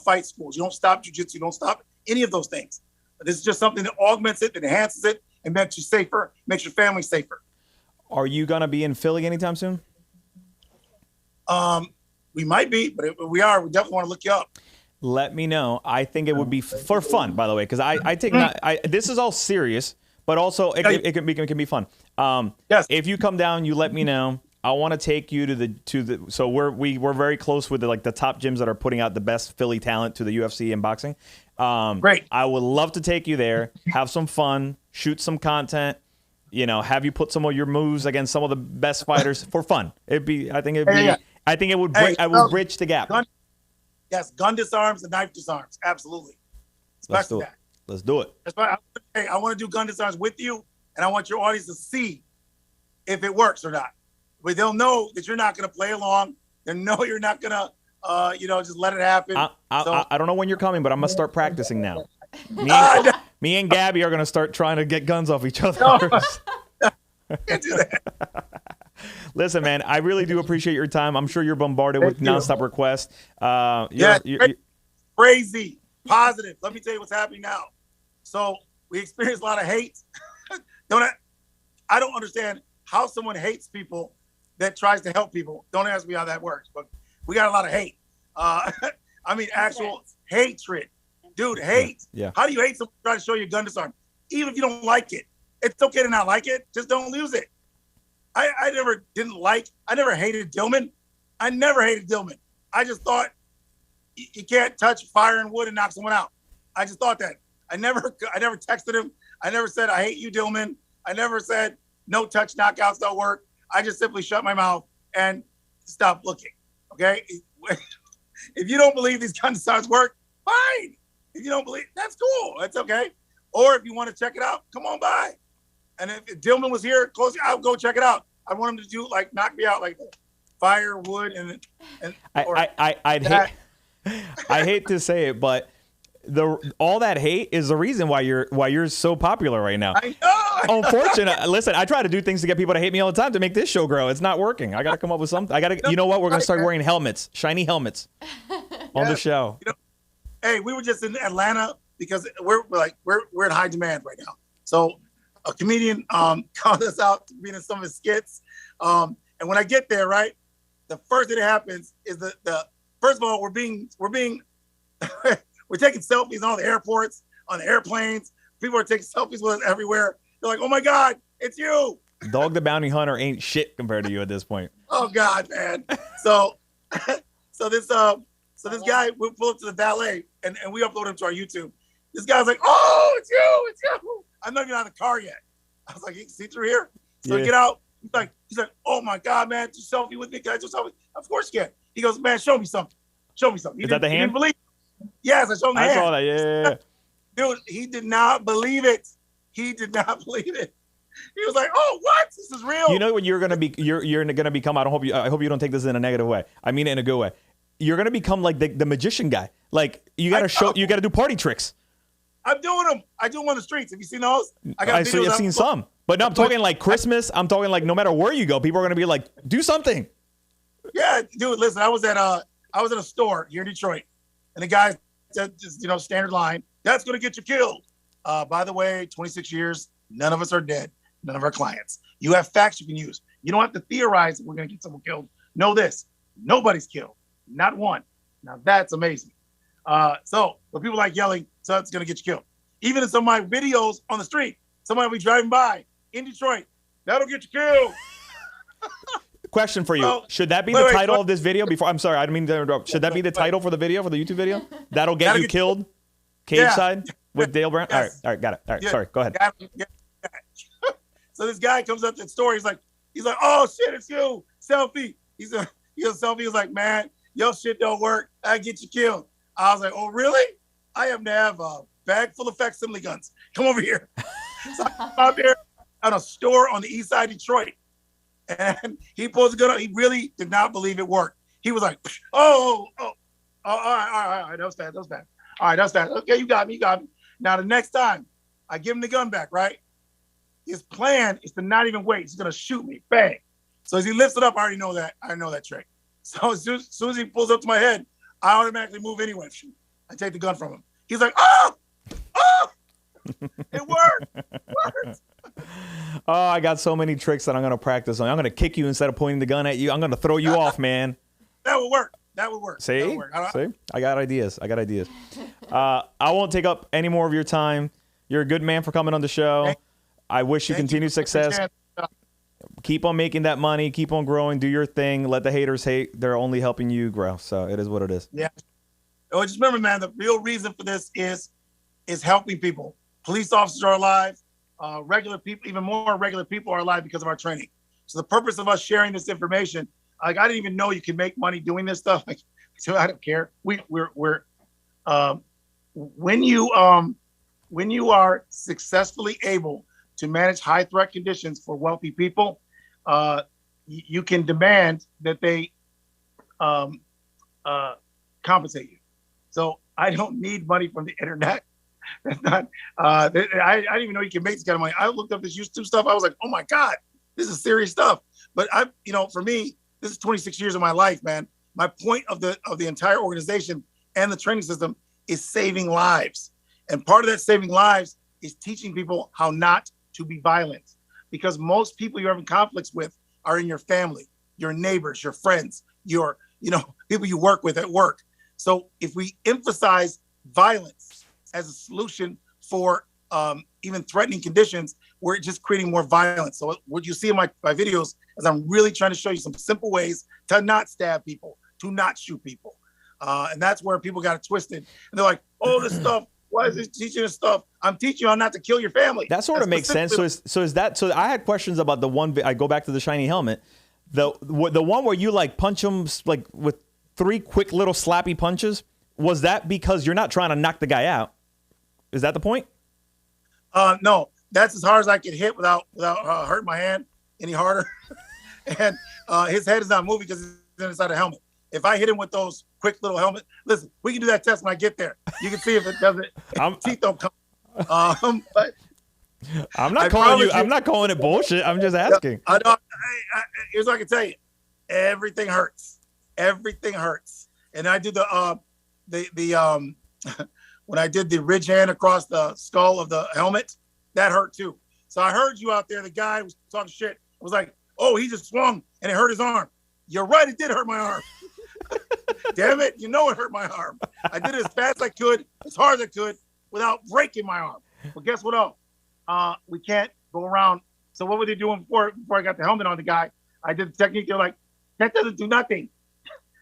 [SPEAKER 3] fight schools. You don't stop jiu-jitsu. You don't stop any of those things. This is just something that augments it, that enhances it, and makes you safer, makes your family safer.
[SPEAKER 1] Are you going to be in Philly anytime soon?
[SPEAKER 3] We might be, but if we are, we definitely want to look you up.
[SPEAKER 1] Let me know. I think it would be for fun, by the way, because I take this is all serious, but also it can be fun.
[SPEAKER 3] Yes.
[SPEAKER 1] If you come down, you let me know. I want to take you to the so we're very close with the top gyms that are putting out the best Philly talent to the UFC and boxing.
[SPEAKER 3] Great.
[SPEAKER 1] I would love to take you there, have some fun, shoot some content, have you put some of your moves against some of the best fighters for fun. I think it would bridge the gap.
[SPEAKER 3] Gun disarms and knife disarms. Absolutely.
[SPEAKER 1] Let's do it. Let's do it.
[SPEAKER 3] That's why I want to do gun disarms with you, and I want your audience to see if it works or not. But they'll know that you're not going to play along. They'll know you're not going to, just let it happen.
[SPEAKER 1] I don't know when you're coming, but I'm going to start practicing now. Me and Gabby are going to start trying to get guns off each other.
[SPEAKER 3] Can't do that.
[SPEAKER 1] Listen, man, I really do appreciate your time. I'm sure you're bombarded with nonstop requests.
[SPEAKER 3] Crazy, positive. Let me tell you what's happening now. So we experience a lot of hate. I don't understand how someone hates people that tries to help people. Don't ask me how that works, but we got a lot of hate. Actual hatred. Dude, hate.
[SPEAKER 1] Yeah.
[SPEAKER 3] How do you hate someone trying to show you a gun disarm? Even if you don't like it. It's okay to not like it. Just don't lose it. I never hated Dillman. I never hated Dillman. I just thought you can't touch fire and wood and knock someone out. I just thought that. I never texted him. I never said, I hate you, Dillman. I never said, no touch knockouts don't work. I just simply shut my mouth and stopped looking. Okay? If you don't believe these kind of signs work, fine. If you don't believe, that's cool. That's okay. Or if you want to check it out, come on by. And if Dillman was here, close, I'll go check it out. I want him to do like knock me out like fire, wood, and
[SPEAKER 1] I hate to say it, but all that hate is the reason why you're so popular right now.
[SPEAKER 3] I know.
[SPEAKER 1] Unfortunately, listen, I try to do things to get people to hate me all the time to make this show grow. It's not working. I got to come up with something. You know what? We're gonna start wearing helmets, shiny helmets, on the show.
[SPEAKER 3] You know, hey, we were just in Atlanta because we're in high demand right now. So a comedian called us out to be in some of his skits, and when I get there, right, the first thing that happens is the first of all we're being we're taking selfies on all the airports, on the airplanes. People are taking selfies with us everywhere. They're like, "Oh my God, it's you!"
[SPEAKER 1] Dog the Bounty Hunter ain't shit compared to you at this point.
[SPEAKER 3] Oh God, man. So this guy, we pull up to the valet and we upload him to our YouTube. This guy's like, "Oh, it's you! I'm not even out of the car yet." I was like, "You can see through here." So we get out. He's like, "Oh my God, man, do selfie with me? Can I do selfie?" Of course you can. He goes, "Man, show me something. Show me something."
[SPEAKER 1] Is that the hand?
[SPEAKER 3] He didn't believe it. Yes, I showed him the hand.
[SPEAKER 1] I saw that. Yeah.
[SPEAKER 3] Dude, he did not believe it. He did not believe it. He was like, "Oh, what? This is real."
[SPEAKER 1] You know what you're gonna be? You're gonna become. I hope you don't take this in a negative way. I mean it in a good way. You're gonna become like the magician guy. Like you gotta do party tricks.
[SPEAKER 3] I'm doing them. I do them on the streets. Have you seen those?
[SPEAKER 1] I've seen some, but no, I'm talking like Christmas. I'm talking like no matter where you go, people are gonna be like, do something.
[SPEAKER 3] Yeah, dude. Listen, I was in a store here in Detroit, and the guy said, standard line, "That's gonna get you killed." By the way, 26 years, none of us are dead. None of our clients. You have facts you can use. You don't have to theorize that we're gonna get someone killed. Know this: nobody's killed, not one. Now that's amazing. But people like yelling, "So it's gonna get you killed." Even in some of my videos on the street, somebody will be driving by in Detroit. That'll get you killed.
[SPEAKER 1] Question for you: should that be the title of this video? I'm sorry, I didn't mean to interrupt. Should that be the title for the video, for the YouTube video? That'll get you killed. Cageside with Dale Brown.
[SPEAKER 3] Yes.
[SPEAKER 1] All right, got it. All right, sorry, go ahead.
[SPEAKER 3] So this guy comes up to the store. He's like, "Oh shit, it's you. Selfie." He goes selfie. He's like, "Man, your shit don't work. I get you killed." I was like, "Oh really? I happen to have a bag full of facsimile guns. Come over here." So I'm out there at a store on the east side of Detroit, and he pulls a gun out. He really did not believe it worked. He was like, "Oh, all right, that was fast. All right, that's fast. Okay, you got me. Now the next time I give him the gun back, right? His plan is to not even wait. He's gonna shoot me. Bang. So as he lifts it up, I already know that trick. So as soon as he pulls up to my head, I automatically move anyway. I take the gun from him. He's like, "Oh, it worked.
[SPEAKER 1] Oh, I got so many tricks that I'm gonna practice on. I'm gonna kick you instead of pointing the gun at you. I'm gonna throw you off, man.
[SPEAKER 3] That would work.
[SPEAKER 1] See? I got ideas. I won't take up any more of your time. You're a good man for coming on the show. I wish you continued success. Keep on making that money. Keep on growing. Do your thing. Let the haters hate. They're only helping you grow. So it is what it is.
[SPEAKER 3] Yeah. Oh, just remember, man, the real reason for this is helping people. Police officers are alive. Regular people, even more regular people are alive because of our training. So the purpose of us sharing this information, like I didn't even know you could make money doing this stuff. Like, so I don't care. When you are successfully able to manage high threat conditions for wealthy people, you can demand that they compensate you. So I don't need money from the internet. That's not. I didn't even know you can make this kind of money. I looked up this YouTube stuff. I was like, "Oh my God, this is serious stuff." But for me, this is 26 years of my life, man. My point of the entire organization and the training system is saving lives, and part of that saving lives is teaching people how not to be violent, because most people you're having conflicts with are in your family, your neighbors, your friends, your people you work with at work. So if we emphasize violence as a solution for even threatening conditions, we're just creating more violence. So what you see in my videos is I'm really trying to show you some simple ways to not stab people, to not shoot people. And that's where people got it twisted. And they're like, oh, this stuff, why is it teaching this stuff? I'm teaching you how not to kill your family.
[SPEAKER 1] That sort of makes sense. So is that, so I had questions about the one, I go back to the shiny helmet. The one where you like punch them like with 3 quick little slappy punches, was that because you're not trying to knock the guy out? Is that the point?
[SPEAKER 3] No, that's as hard as I can hit without hurting my hand any harder. And his head is not moving because he's inside the helmet. If I hit him with those quick little helmet, listen, we can do that test when I get there. You can see if it doesn't, teeth don't come. But
[SPEAKER 1] I'm not calling it bullshit. I'm just asking.
[SPEAKER 3] I know. Here's what I can tell you. Everything hurts. Everything hurts. And I did when I did the ridge hand across the skull of the helmet, that hurt too. So I heard you out there. The guy was talking shit. I was like, oh, he just swung and it hurt his arm. You're right. It did hurt my arm. Damn it. You know it hurt my arm. I did it as fast as I could, as hard as I could, without breaking my arm. But guess what else? We can't go around. So what were they doing before I got the helmet on the guy? I did the technique. They're like, that doesn't do nothing.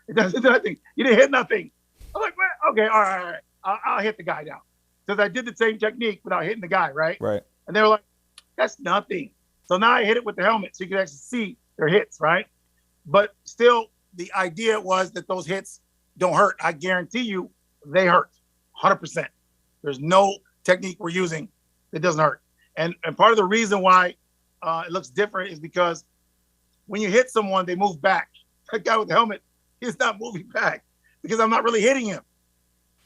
[SPEAKER 3] It doesn't do nothing. You didn't hit nothing. I'm like, well, okay, all right. I'll hit the guy now. Because I did the same technique without hitting the guy, right?
[SPEAKER 1] Right.
[SPEAKER 3] And they were like, that's nothing. So now I hit it with the helmet so you can actually see their hits, right? But still, the idea was that those hits don't hurt. I guarantee you they hurt 100%. There's no technique we're using that doesn't hurt. And part of the reason why it looks different is because when you hit someone, they move back. That guy with the helmet, he's not moving back because I'm not really hitting him.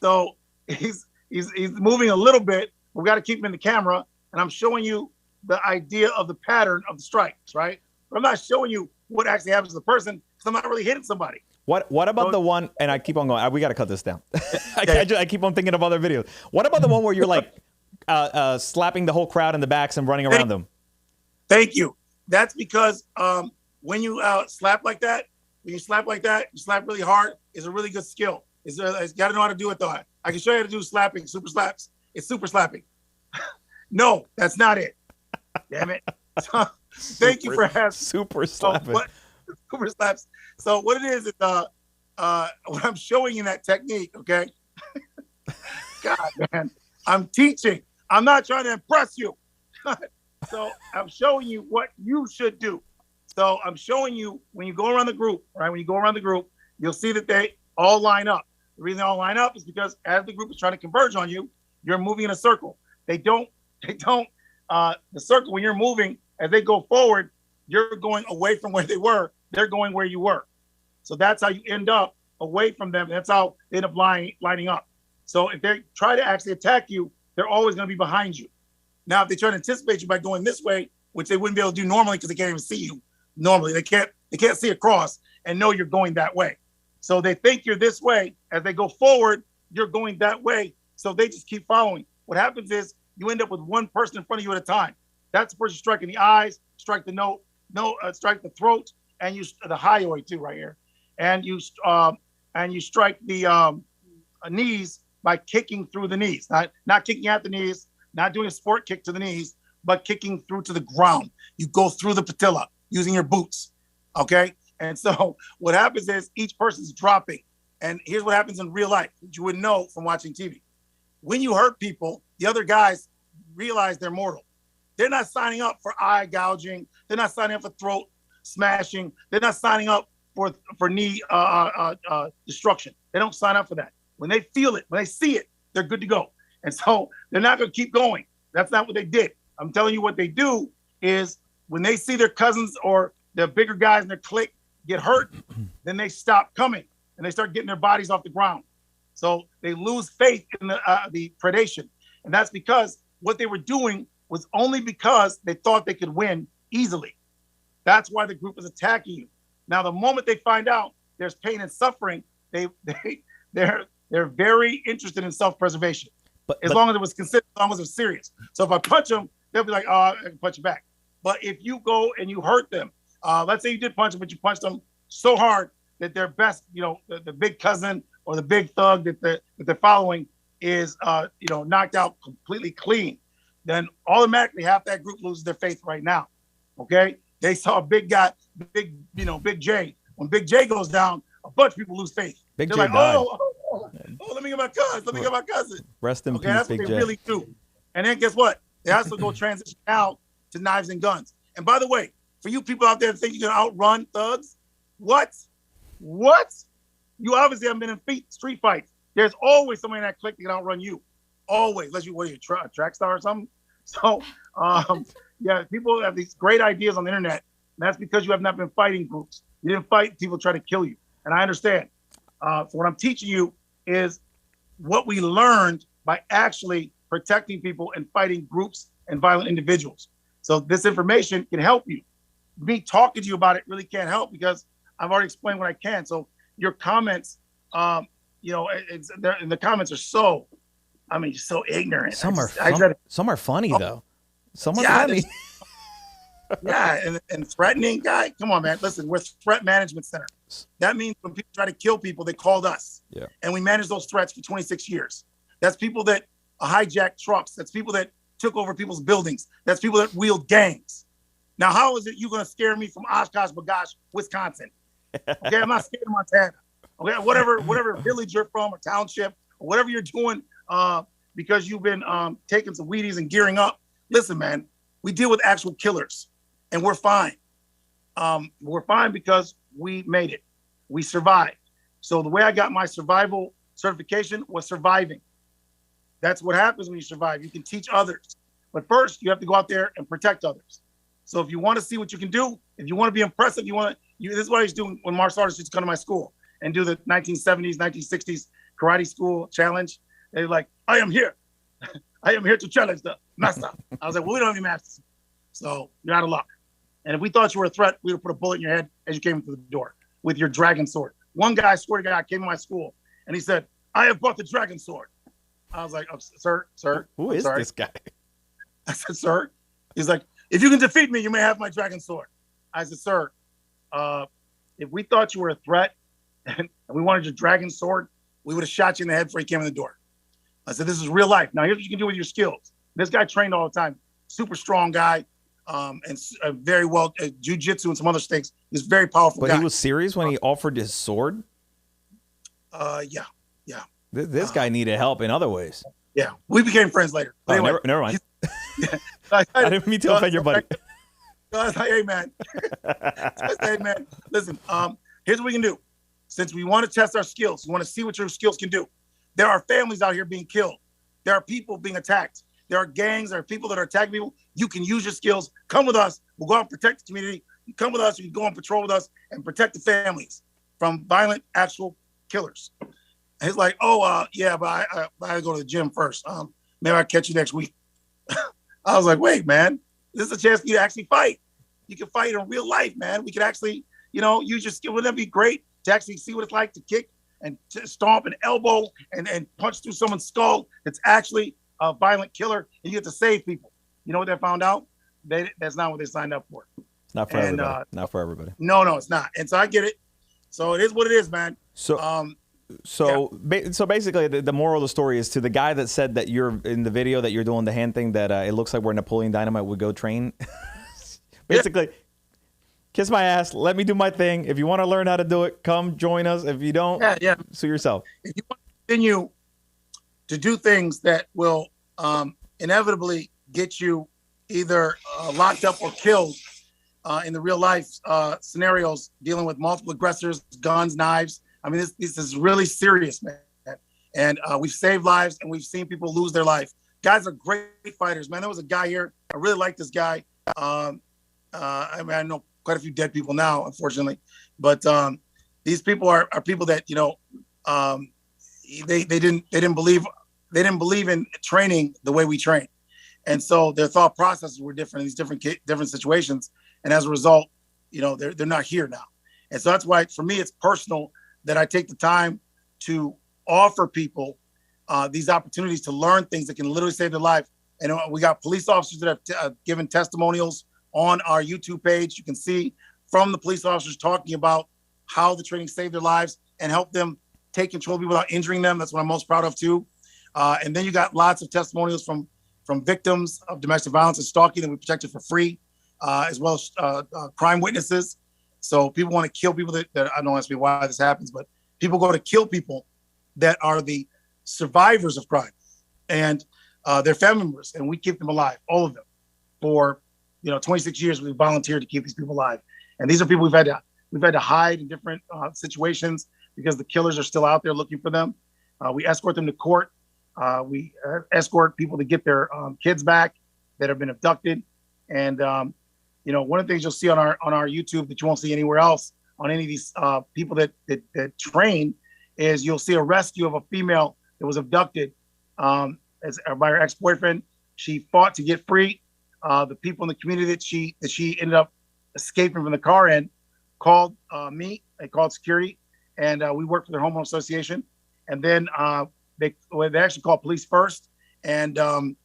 [SPEAKER 3] So he's moving a little bit. We got to keep him in the camera. And I'm showing you the idea of the pattern of the strikes, right? But I'm not showing you what actually happens to the person because I'm not really hitting somebody.
[SPEAKER 1] What about the one, and I keep on going, we got to cut this down. I keep on thinking of other videos. What about the one where you're like slapping the whole crowd in the backs and running around them?
[SPEAKER 3] Thank you. That's because when you slap like that, you slap really hard, it's a really good skill. It's got to know how to do it, though. I can show you how to do slapping, super slaps. It's super slapping. No, that's not it. Damn it. Thank you for asking.
[SPEAKER 1] Super slapping.
[SPEAKER 3] Super slaps. So what it is what I'm showing you that technique, okay? God, man, I'm teaching. I'm not trying to impress you. So I'm showing you what you should do. So I'm showing you when you go around the group, right? When you go around the group, you'll see that they all line up. The reason they all line up is because as the group is trying to converge on you, you're moving in a circle. The circle, when you're moving, as they go forward, you're going away from where they were. They're going where you were. So that's how you end up away from them. That's how they end up lining up. So if they try to actually attack you, they're always going to be behind you. Now, if they try to anticipate you by going this way, which they wouldn't be able to do normally because they can't even see you normally, they can't see across and know you're going that way. So they think you're this way. As they go forward, you're going that way. So they just keep following. What happens is you end up with one person in front of you at a time. That's the person striking the eyes, strike the strike the throat, and the hyoid too, right here. And you strike the knees by kicking through the knees, not kicking at the knees, not doing a sport kick to the knees, but kicking through to the ground. You go through the patella using your boots, okay? And so what happens is each person's dropping. And here's what happens in real life, that you wouldn't know from watching TV. When you hurt people, the other guys realize they're mortal. They're not signing up for eye gouging. They're not signing up for throat smashing. They're not signing up for knee destruction. They don't sign up for that. When they feel it, when they see it, they're good to go. And so they're not going to keep going. That's not what they did. I'm telling you what they do is when they see their cousins or the bigger guys in their clique get hurt, then they stop coming and they start getting their bodies off the ground. So they lose faith in the predation. And that's because what they were doing was only because they thought they could win easily. That's why the group is attacking you. Now, the moment they find out there's pain and suffering, they're very interested in self-preservation. As long as it was considered, as long as it was serious. So if I punch them, they'll be like, oh, I can punch you back. But if you go and you hurt them, let's say you did punch them, but you punched them so hard that their best, the big cousin or the big thug that they're following is, knocked out completely clean, then automatically half that group loses their faith right now. Okay? They saw a big guy, Big J. When Big J goes down, a bunch of people lose faith.
[SPEAKER 1] Big
[SPEAKER 3] They're
[SPEAKER 1] J
[SPEAKER 3] like,
[SPEAKER 1] died.
[SPEAKER 3] let me get my cousin. Let me get my cousin.
[SPEAKER 1] Rest in
[SPEAKER 3] Okay,
[SPEAKER 1] peace,
[SPEAKER 3] that's what
[SPEAKER 1] Big
[SPEAKER 3] they
[SPEAKER 1] J.
[SPEAKER 3] really do. And then guess what? They also go transition now to knives and guns. And by the way, for you people out there that think you can outrun thugs, what? You obviously haven't been in street fights. There's always somebody in that clique that can outrun you. Always. Unless you, a track star or something? So, yeah, people have these great ideas on the internet. And that's because you have not been fighting groups. You didn't fight people try to kill you. And I understand. So what I'm teaching you is what we learned by actually protecting people and fighting groups and violent individuals. So this information can help you. Me talking to you about it really can't help because I've already explained what I can. So your comments, the comments are so ignorant.
[SPEAKER 1] Some are funny though. Some are funny.
[SPEAKER 3] Yeah, and threatening, guy. Come on, man. Listen, we're threat management center. That means when people try to kill people, they called us.
[SPEAKER 1] Yeah. And
[SPEAKER 3] we managed those threats for 26 years. That's people that hijacked trucks. That's people that took over people's buildings. That's people that wield gangs. Now, how is it you're going to scare me from Oshkosh B'gosh, Wisconsin? Okay, I'm not scared of Montana. Okay, whatever village you're from or township or whatever you're doing because you've been taking some Wheaties and gearing up. Listen, man, we deal with actual killers. And we're fine. We're fine because we made it. We survived. So the way I got my survival certification was surviving. That's what happens when you survive. You can teach others. But first, you have to go out there and protect others. So if you want to see what you can do, if you want to be impressive, this is what I was doing when martial artists used to come to my school and do the 1970s, 1960s karate school challenge. They're like, I am here. I am here to challenge the master. I was like, well, we don't have any masters. So you're out of luck. And if we thought you were a threat, we would put a bullet in your head as you came through the door with your dragon sword. One guy, I swear to God, came to my school and he said, I have brought the dragon sword. I was like, oh, sir.
[SPEAKER 1] Who is this guy?
[SPEAKER 3] I said, sir. He's like, if you can defeat me, you may have my dragon sword. I said, sir, if we thought you were a threat and we wanted your dragon sword, we would have shot you in the head before you came in the door. I said, this is real life. Now, here's what you can do with your skills. This guy trained all the time. Super strong guy. And very well jiu-jitsu and some other things. He's very powerful.
[SPEAKER 1] But guy. He was serious when he offered his sword?
[SPEAKER 3] Yeah.
[SPEAKER 1] This guy needed help in other ways.
[SPEAKER 3] Yeah. We became friends later. Anyway,
[SPEAKER 1] never mind. I didn't mean to offend your buddy.
[SPEAKER 3] Hey, man. Hey, man. Listen, here's what we can do. Since we want to test our skills, we want to see what your skills can do. There are families out here being killed. There are people being attacked. There are gangs, there are people that are attacking people. You can use your skills. Come with us. We'll go out and protect the community. You come with us. You can go on patrol with us and protect the families from violent, actual killers. And he's like, yeah, but I gotta go to the gym first. Maybe I'll catch you next week. I was like, wait, man, this is a chance for you to actually fight. You can fight in real life, man. We could actually, use your skill. Wouldn't that be great to actually see what it's like to kick and to stomp and elbow and punch through someone's skull? It's actually a violent killer, and you get to save people. You know what they found out? That's not what they signed up for.
[SPEAKER 1] It's not for everybody. Not for everybody.
[SPEAKER 3] No, it's not. And so I get it. So it is what it is, man.
[SPEAKER 1] So basically, the moral of the story is to the guy that said that you're in the video that you're doing the hand thing that it looks like where Napoleon Dynamite would go train. Basically, kiss my ass. Let me do my thing. If you want to learn how to do it, come join us. If you don't, sue yourself.
[SPEAKER 3] If you want to continue to do things that will inevitably get you either locked up or killed in the real life scenarios, dealing with multiple aggressors, guns, knives. I mean, this is really serious, man. And we've saved lives and we've seen people lose their life. Guys are great fighters, man. There was a guy here. I really like this guy. I know quite a few dead people now, unfortunately, but these people are people that, they didn't believe in training the way we train. And so their thought processes were different in these different situations. And as a result, they're not here now. And so that's why, for me, it's personal that I take the time to offer people these opportunities to learn things that can literally save their life. And we got police officers that have given testimonials on our YouTube page. You can see from the police officers talking about how the training saved their lives and helped them take control of people without injuring them. That's what I'm most proud of, too. And then you got lots of testimonials from victims of domestic violence and stalking that we protected for free, as well as crime witnesses. So people want to kill people that I don't know why this happens, but people go to kill people that are the survivors of crime and their family members, and we keep them alive, all of them, for 26 years. We've volunteered to keep these people alive, and these are people we've had to hide in different situations because the killers are still out there looking for them. We escort them to court. We escort people to get their kids back that have been abducted, and one of the things you'll see on our YouTube that you won't see anywhere else on any of these people that train is you'll see a rescue of a female that was abducted by her ex-boyfriend. She fought to get free. The people in the community that she ended up escaping from the car in called me. They called security, and we worked for their homeowner association. And then they actually called police first, and then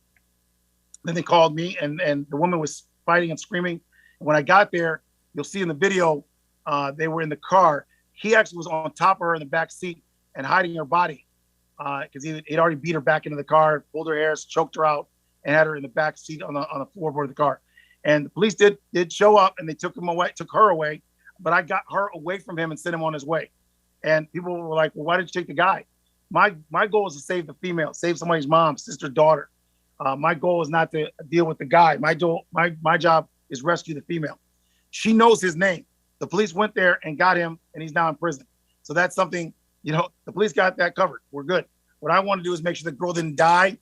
[SPEAKER 3] they called me, and the woman was fighting and screaming. And when I got there, you'll see in the video, they were in the car. He actually was on top of her in the back seat and hiding her body because he'd already beat her back into the car, pulled her hair, choked her out, and had her in the back seat on the floorboard of the car. And the police did show up, and they took her away, but I got her away from him and sent him on his way. And people were like, well, why did you take the guy? My goal is to save the female, save somebody's mom, sister, daughter. My goal is not to deal with the guy. My job is rescue the female. She knows his name. The police went there and got him, and he's now in prison. So that's something, the police got that covered. We're good. What I want to do is make sure the girl didn't die.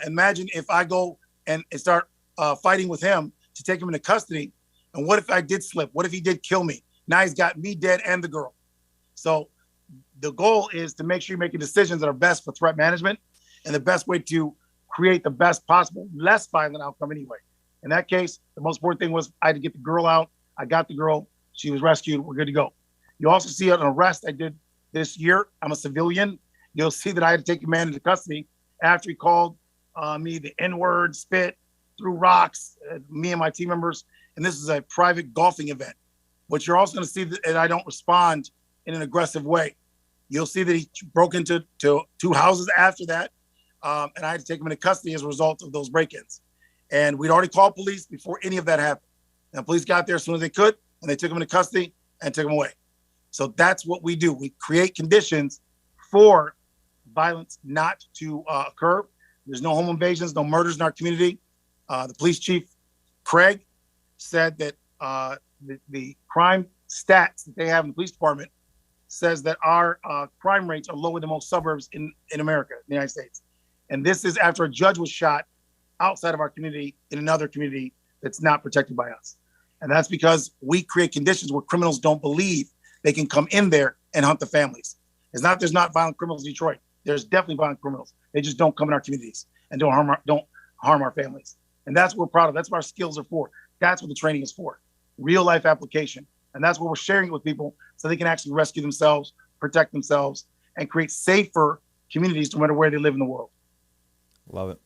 [SPEAKER 3] Imagine if I go and start fighting with him to take him into custody. And what if I did slip? What if he did kill me? Now he's got me dead and the girl. So the goal is to make sure you're making decisions that are best for threat management and the best way to create the best possible, less violent outcome anyway. In that case, the most important thing was I had to get the girl out. I got the girl. She was rescued. We're good to go. You also see an arrest I did this year. I'm a civilian. You'll see that I had to take a man into custody after he called me the N-word, spit, threw rocks at me and my team members. And this is a private golfing event. What you're also going to see that I don't respond in an aggressive way. You'll see that he broke into two houses after that. And I had to take him into custody as a result of those break-ins. And we'd already called police before any of that happened. And the police got there as soon as they could, and they took him into custody and took him away. So that's what we do. We create conditions for violence not to occur. There's no home invasions, no murders in our community. The police chief, Craig, said that the crime stats that they have in the police department says that our crime rates are lower than most suburbs in America, in the United States. And this is after a judge was shot outside of our community in another community that's not protected by us. And that's because we create conditions where criminals don't believe they can come in there and hunt the families. It's not there's not violent criminals in Detroit. There's definitely violent criminals. They just don't come in our communities and don't harm our families. And that's what we're proud of. That's what our skills are for. That's what the training is for. Real life application. And that's what we're sharing it with people so they can actually rescue themselves, protect themselves, and create safer communities no matter where they live in the world.
[SPEAKER 1] Love it.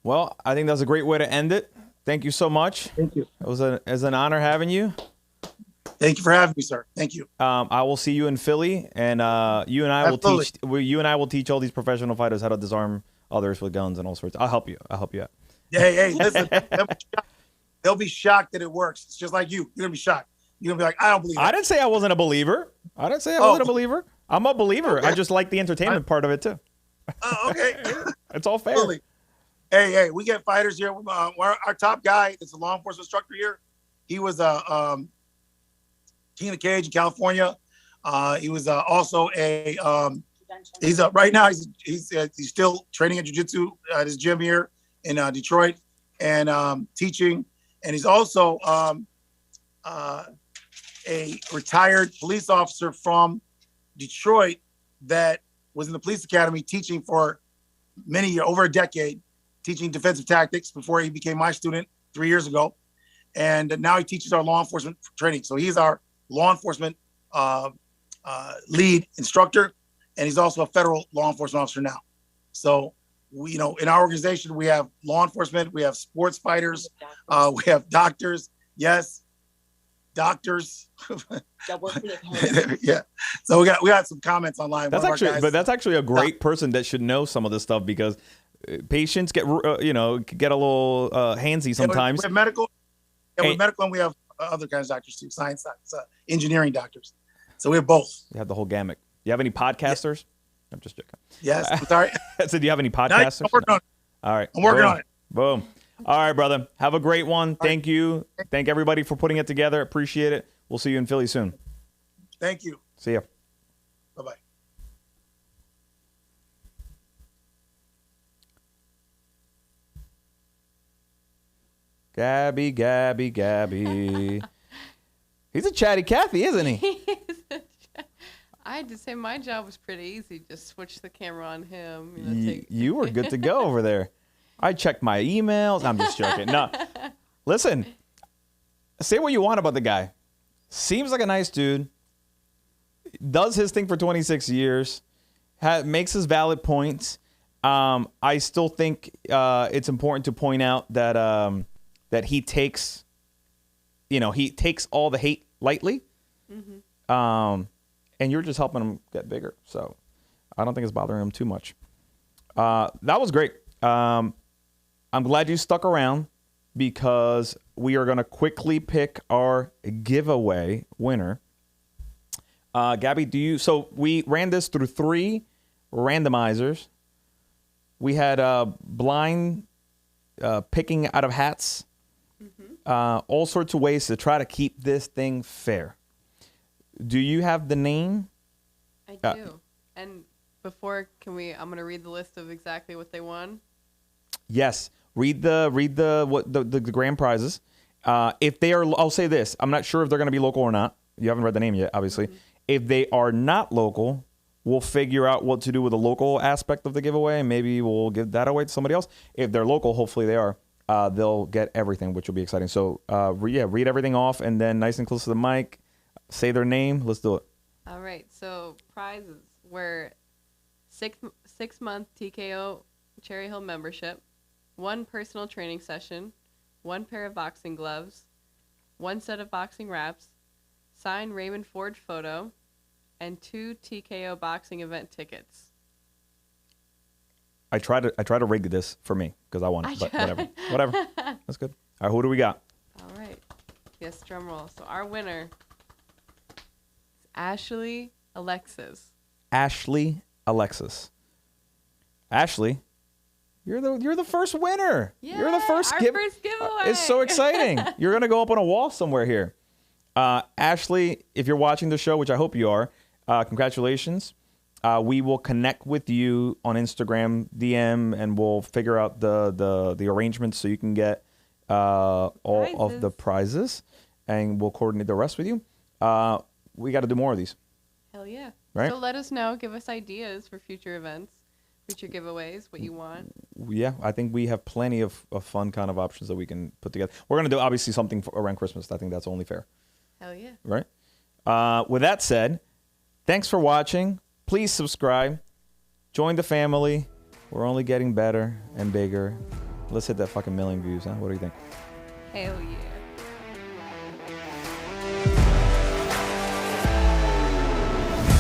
[SPEAKER 1] Well, I think that's a great way to end it. Thank you so much.
[SPEAKER 3] Thank you.
[SPEAKER 1] It was an honor having you.
[SPEAKER 3] Thank you for having me, sir. Thank you.
[SPEAKER 1] I will see you in Philly, and you and I will teach all these professional fighters how to disarm others with guns and all sorts. I'll help you out.
[SPEAKER 3] Hey, listen. They'll be shocked that it works. It's just like you. You're gonna be shocked. You're gonna be like, I don't believe it.
[SPEAKER 1] I didn't say I wasn't a believer. I didn't say I wasn't a believer. I'm a believer. Okay. I just like the entertainment part of it too.
[SPEAKER 3] Oh, okay.
[SPEAKER 1] It's all fair.
[SPEAKER 3] Absolutely. Hey, we get fighters here. Our top guy is a law enforcement instructor here. He was king of the cage in California. He was also he's right now he's still training at jiu-jitsu at his gym here in Detroit and teaching. And he's also a retired police officer from Detroit that was in the police academy teaching for many years, over a decade, teaching defensive tactics before he became my student 3 years ago. And now he teaches our law enforcement training. So he's our law enforcement lead instructor, and he's also a federal law enforcement officer now. So we, in our organization, we have law enforcement, we have sports fighters, we have doctors. Yes, doctors. Yeah. So we got some comments online.
[SPEAKER 1] That's actually a great person that should know some of this stuff because patients get a little handsy sometimes.
[SPEAKER 3] We have medical. Yeah, with medical, and we have other kinds of doctors too, science doctors, engineering doctors. So we have both.
[SPEAKER 1] You have the whole gamut. You have any podcasters? Yeah. I'm just joking.
[SPEAKER 3] Yes. I'm sorry.
[SPEAKER 1] I said, do you have any
[SPEAKER 3] No,
[SPEAKER 1] podcasters?
[SPEAKER 3] I'm working on it.
[SPEAKER 1] All right.
[SPEAKER 3] I'm working
[SPEAKER 1] Boom.
[SPEAKER 3] on it.
[SPEAKER 1] Boom. All right, brother. Have a great one. Thank you. Thank everybody for putting it together. Appreciate it. We'll see you in Philly soon.
[SPEAKER 3] Thank you.
[SPEAKER 1] See ya.
[SPEAKER 3] Bye-bye.
[SPEAKER 1] Gabby. He's a chatty Cathy, isn't he?
[SPEAKER 2] I had to say my job was pretty easy. Just switch the camera on him. You know, take...
[SPEAKER 1] You were good to go over there. I checked my emails. I'm just joking. No. Listen, say what you want about the guy. Seems like a nice dude. Does his thing for 26 years. Makes his valid points. I still think it's important to point out that that he takes all the hate lightly. Mm-hmm. And you're just helping him get bigger. So I don't think it's bothering him too much. That was great. I'm glad you stuck around because we are going to quickly pick our giveaway winner. Gabby, so we ran this through 3 randomizers. We had blind picking out of hats, all sorts of ways to try to keep this thing fair. Do you have the name?
[SPEAKER 2] I do. And before, I'm going to read the list of exactly what they won.
[SPEAKER 1] Yes. Read the grand prizes. If they are, I'll say this. I'm not sure if they're going to be local or not. You haven't read the name yet, obviously. Mm-hmm. If they are not local, we'll figure out what to do with the local aspect of the giveaway, and maybe we'll give that away to somebody else. If they're local, hopefully they are. They'll get everything, which will be exciting. So, read everything off, and then nice and close to the mic, say their name. Let's do it.
[SPEAKER 2] All right. So prizes were 6-month TKO Cherry Hill membership, 1 personal training session, 1 pair of boxing gloves, 1 set of boxing wraps, signed Raymond Ford photo, and 2 TKO boxing event tickets.
[SPEAKER 1] I try to rig this for me because I won it, but whatever. That's good. All right, who do we got?
[SPEAKER 2] All right. Yes, drum roll. So our winner is Ashley Alexis.
[SPEAKER 1] Ashley, you're the first winner.
[SPEAKER 2] Yeah,
[SPEAKER 1] you're the first
[SPEAKER 2] first giveaway.
[SPEAKER 1] It's so exciting. You're gonna go up on a wall somewhere here. Ashley, if you're watching the show, which I hope you are, congratulations. We will connect with you on Instagram DM, and we'll figure out the arrangements so you can get all of the prizes, and we'll coordinate the rest with you. We got to do more of these.
[SPEAKER 2] Hell yeah.
[SPEAKER 1] Right?
[SPEAKER 2] So let us know. Give us ideas for future events, future giveaways, what you want.
[SPEAKER 1] Yeah, I think we have plenty of fun kind of options that we can put together. We're going to do, obviously, something around Christmas. I think that's only fair.
[SPEAKER 2] Hell yeah.
[SPEAKER 1] Right? With that said, thanks for watching. Please subscribe. Join the family. We're only getting better and bigger. Let's hit that fucking 1 million views, huh? What do you think?
[SPEAKER 2] Hell yeah.